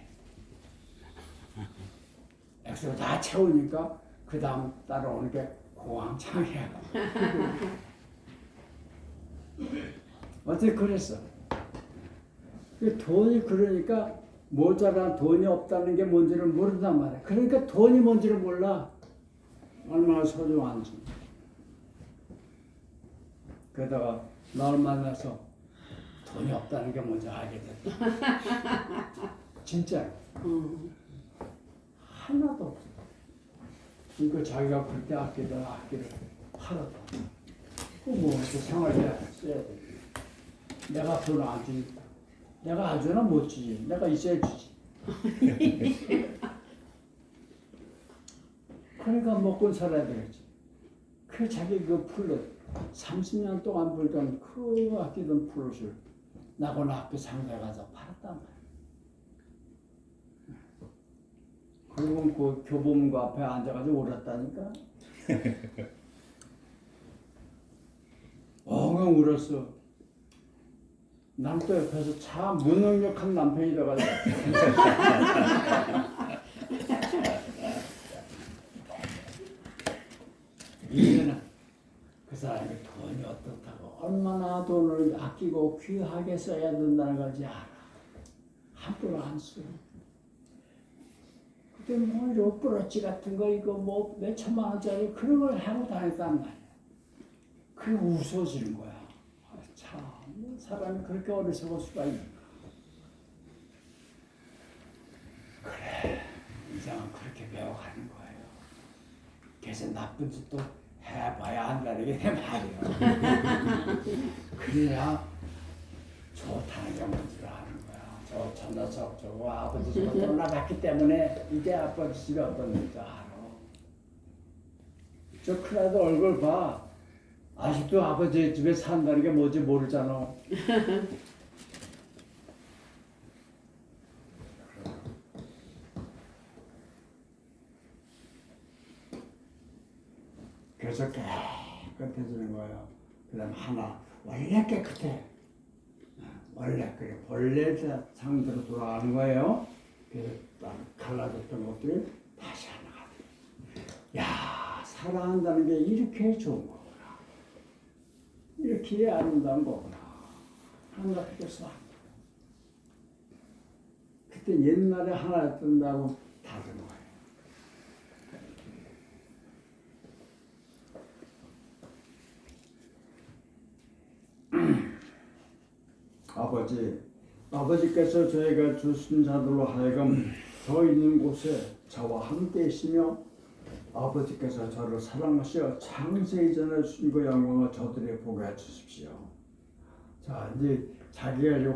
액수를 다 채우니까 그 다음 따라오는 게 고광장애야. 어떻게 그랬어? 그 돈이 그러니까 모자란 돈이 없다는 게 뭔지를 모른단 말이야. 그러니까 돈이 뭔지를 몰라. 얼마나 소중한지. 그러다가 널 만나서 돈이 없다는 게 뭔지 알게 됐다. 진짜 하나도 없어. 그러니까 자기가 그렇게 아끼던 악기를 팔았다. 뭐 생활해야 써야 돼. 내가 돈을 안 주니까. 내가 안 주나 못 주지. 내가 있어야 주지. 그러니까 먹고 살아야 되겠지. 그 자기 그 플룻 30년 동안 불던 그 아끼던 플룻을 나고는 학교 상가에 가서 팔았단 말이야. 그리고 그 교보문고 앞에 앉아가지고 울었다니까. 엉엉 울었어. 난 또 옆에서 참 무능력한 남편이 돼가지고. 이제는 그 사람이 돈이 어떻다고 얼마나 돈을 아끼고 귀하게 써야 된다는 걸지 알아. 한 함부로 안 써. 그때 뭐 이런 브러치 같은 거 이거 뭐 몇 천만 원짜리 그런 걸 하고 다녔단 말이야. 그게 웃어지는 거야. 아, 참 사람이 그렇게 어리석을 수가 있는가. 그래, 인생은 그렇게 배워가는 거예요. 그래서 나쁜 짓도 해봐야 한다는 게 내 말이야. 그래야 좋다는 게 뭔지를 아는 거야. 저 녀석 저거 아버지 집에 떠나갔기 때문에 이제 아버지 집에 어떤지 알아. 저 큰아들 얼굴 봐. 아직도 아버지 집에 산다는 게 뭔지 모르잖아. 그래서 깨끗해지는 거예요. 그 다음 하나, 원래 깨끗해. 원래 그래 본래 상태로 돌아가는 거예요. 그래서 갈라졌던 것들이 다시 하나가 돼. 야, 사랑한다는 게 이렇게 좋은 거구나. 이렇게 아름다운 거구나. 하나가 그래서 그때 옛날에 하나였던다고 다른 거예요. 아버지께서 저희가 주신 자들로 하여금 저 있는 곳에 저와 함께 있으며 아버지께서 저를 사랑하시어 창세 이전에 주신 그 영광을 저들이 보게 해주십시오. 자, 이제 자기가 이제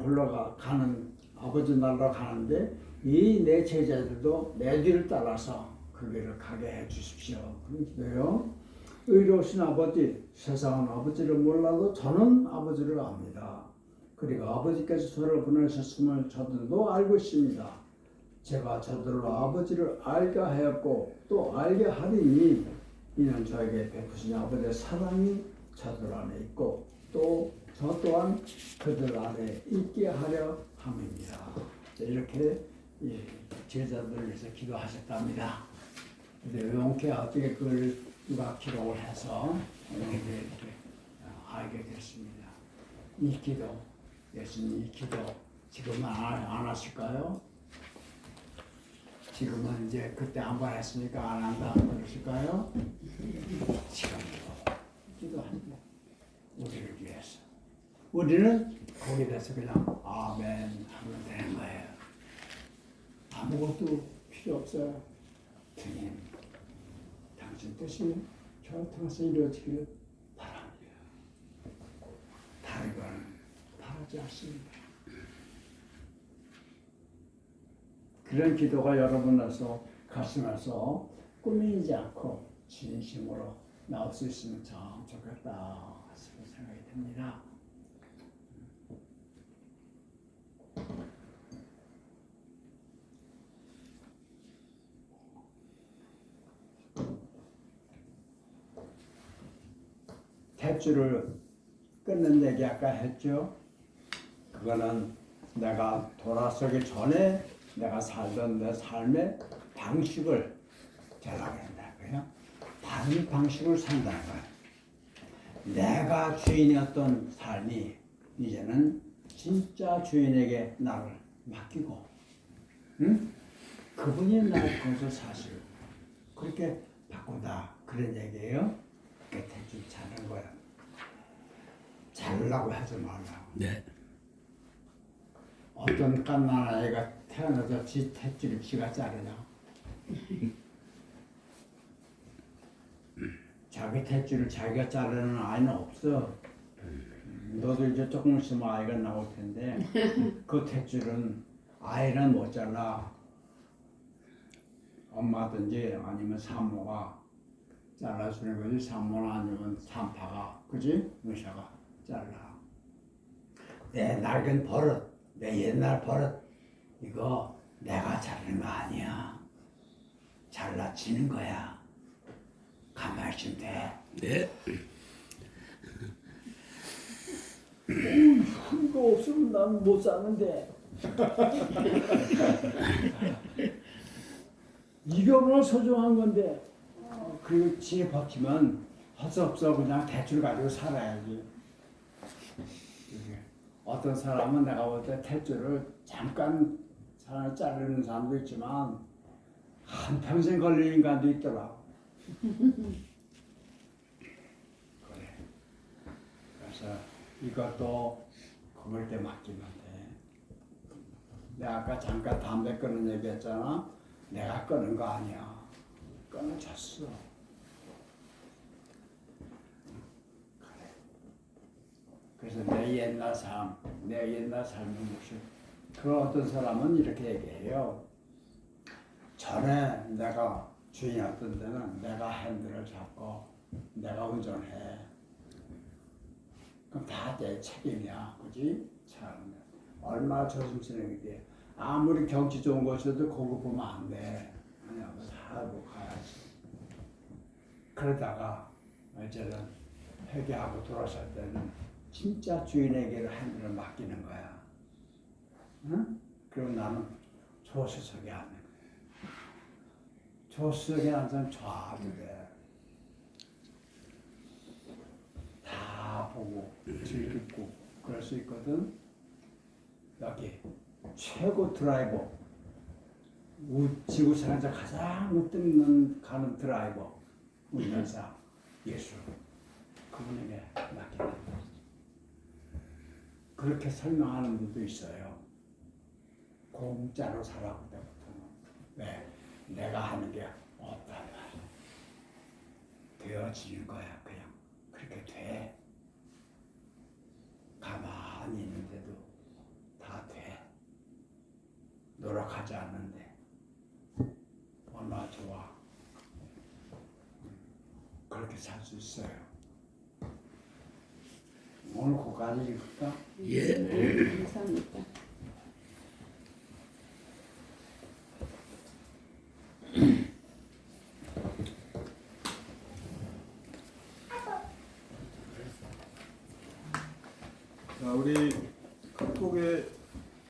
가는 아버지 나라로 가는데 이 내 제자들도 내 뒤를 따라서 그 길을 가게 해주십시오. 그래요. 의로우신 아버지, 세상은 아버지를 몰라도 저는 아버지를 압니다. 그리고 아버지께서 저를 보내셨음을 저들도 알고 있습니다. 제가 저들로 아버지를 알게 하였고 또 알게 하리니 이는 저에게 베푸신 아버지의 사랑이 저들 안에 있고 또 저 또한 그들 안에 있게 하려 함입니다. 이렇게 제자들을 위해서 기도하셨답니다. 근데 용케 어떻게 그걸 누가 기록을 해서 이렇게 알게 됐습니다. 이 기도, 예수님 이 기도 지금은 안 하실까요? 지금은 이제 그때 한 번 했으니까 안 한다 그러실까요? 지금도 기도합니다. 우리를 위해서. 우리는 거기에 대해서 그냥 아멘 하면 되는 거예요. 아무것도 필요 없어요. 주님, 당신 뜻이 저 통해서 이루어지기를 바랍니다. 다른 건 바라지 않습니다. 그런 기도가 여러분에서 가슴에서 꾸미지 않고 진심으로 나올 수 있으면 참 좋겠다 생각이 듭니다. 탯줄을 끊는 얘기 아까 했죠. 그거는 내가 돌아서기 전에 내가 살던 내 삶의 방식을 전하게 한다고요. 다른 방식을 산다는 거예요. 내가 주인이었던 삶이 이제는 진짜 주인에게 나를 맡기고, 응? 그분이 나를 거기서 사실 그렇게 바꾼다 그런 얘기예요. 그렇게 대충 자는 거야. 잘라고 하지 말라고.
네.
어떤 깐난 아이가 태어나서 지 탯줄을 지가 자르냐? 자기 탯줄을 자기가 자르는 아이는 없어. 너도 이제 조금 있으면 아이가 나올 텐데 그 탯줄은 아이는 못 잘라. 엄마든지 아니면 산모가 잘라주는 거지. 산모는 아니면 산파가, 그지? 의사가 잘라. 내 낡은 버릇, 내 옛날 버릇, 이거 내가 자르는 거 아니야. 잘라지는 거야. 가만히 있으면 돼.
네.
이거 없으면 난 못 사는데. 이게 얼마나 소중한 건데. 그리고 지에 버티면 헛수 없어 그냥 대출 가지고 살아야지. 어떤 사람은 내가 볼 때 탯줄을 잠깐 사람을 자르는 사람도 있지만 한평생 걸리는 인간도 있더라. 그래. 그래서 이것도 그걸 때 맡기면 돼. 내가 아까 잠깐 담배 끊는 얘기했잖아. 내가 끊은 거 아니야. 끊어졌어. 그래. 그래서 내 옛날 삶은 무슨 그 어떤 사람은 이렇게 얘기해요. 전에 내가 주인이었던 데는 내가 핸들을 잡고 내가 운전해. 그럼 다 내 책임이야, 그지? 참 얼마나 조심스러운 게 아무리 경치 좋은 곳에도 거기 보면 안 돼. 그냥 다 하고 가야지. 그러다가 이제는 회개하고 돌아설 때는 진짜 주인에게 핸들을 맡기는 거야. 응? 그럼 나는 조수석에 앉는 거야. 조수석에 앉으면 좌도 돼. 다 보고 즐기고 그럴 수 있거든. 여기 최고 드라이버, 지구상에서 가장 으뜸 가는 드라이버, 운전사 예수. 그분에게 맡긴다. 그렇게 설명하는 분도 있어요. 공짜로 살아고 때부터는. 왜? 내가 하는 게 없단 말이야. 되어지는 거야, 그냥. 그렇게 돼. 가만히 있는데도 다 돼. 노력하지 않는데. 얼마나 좋아. 그렇게 살 수 있어요. 오늘 거기까지 읽을까?
예.
감사합니다.
자, 우리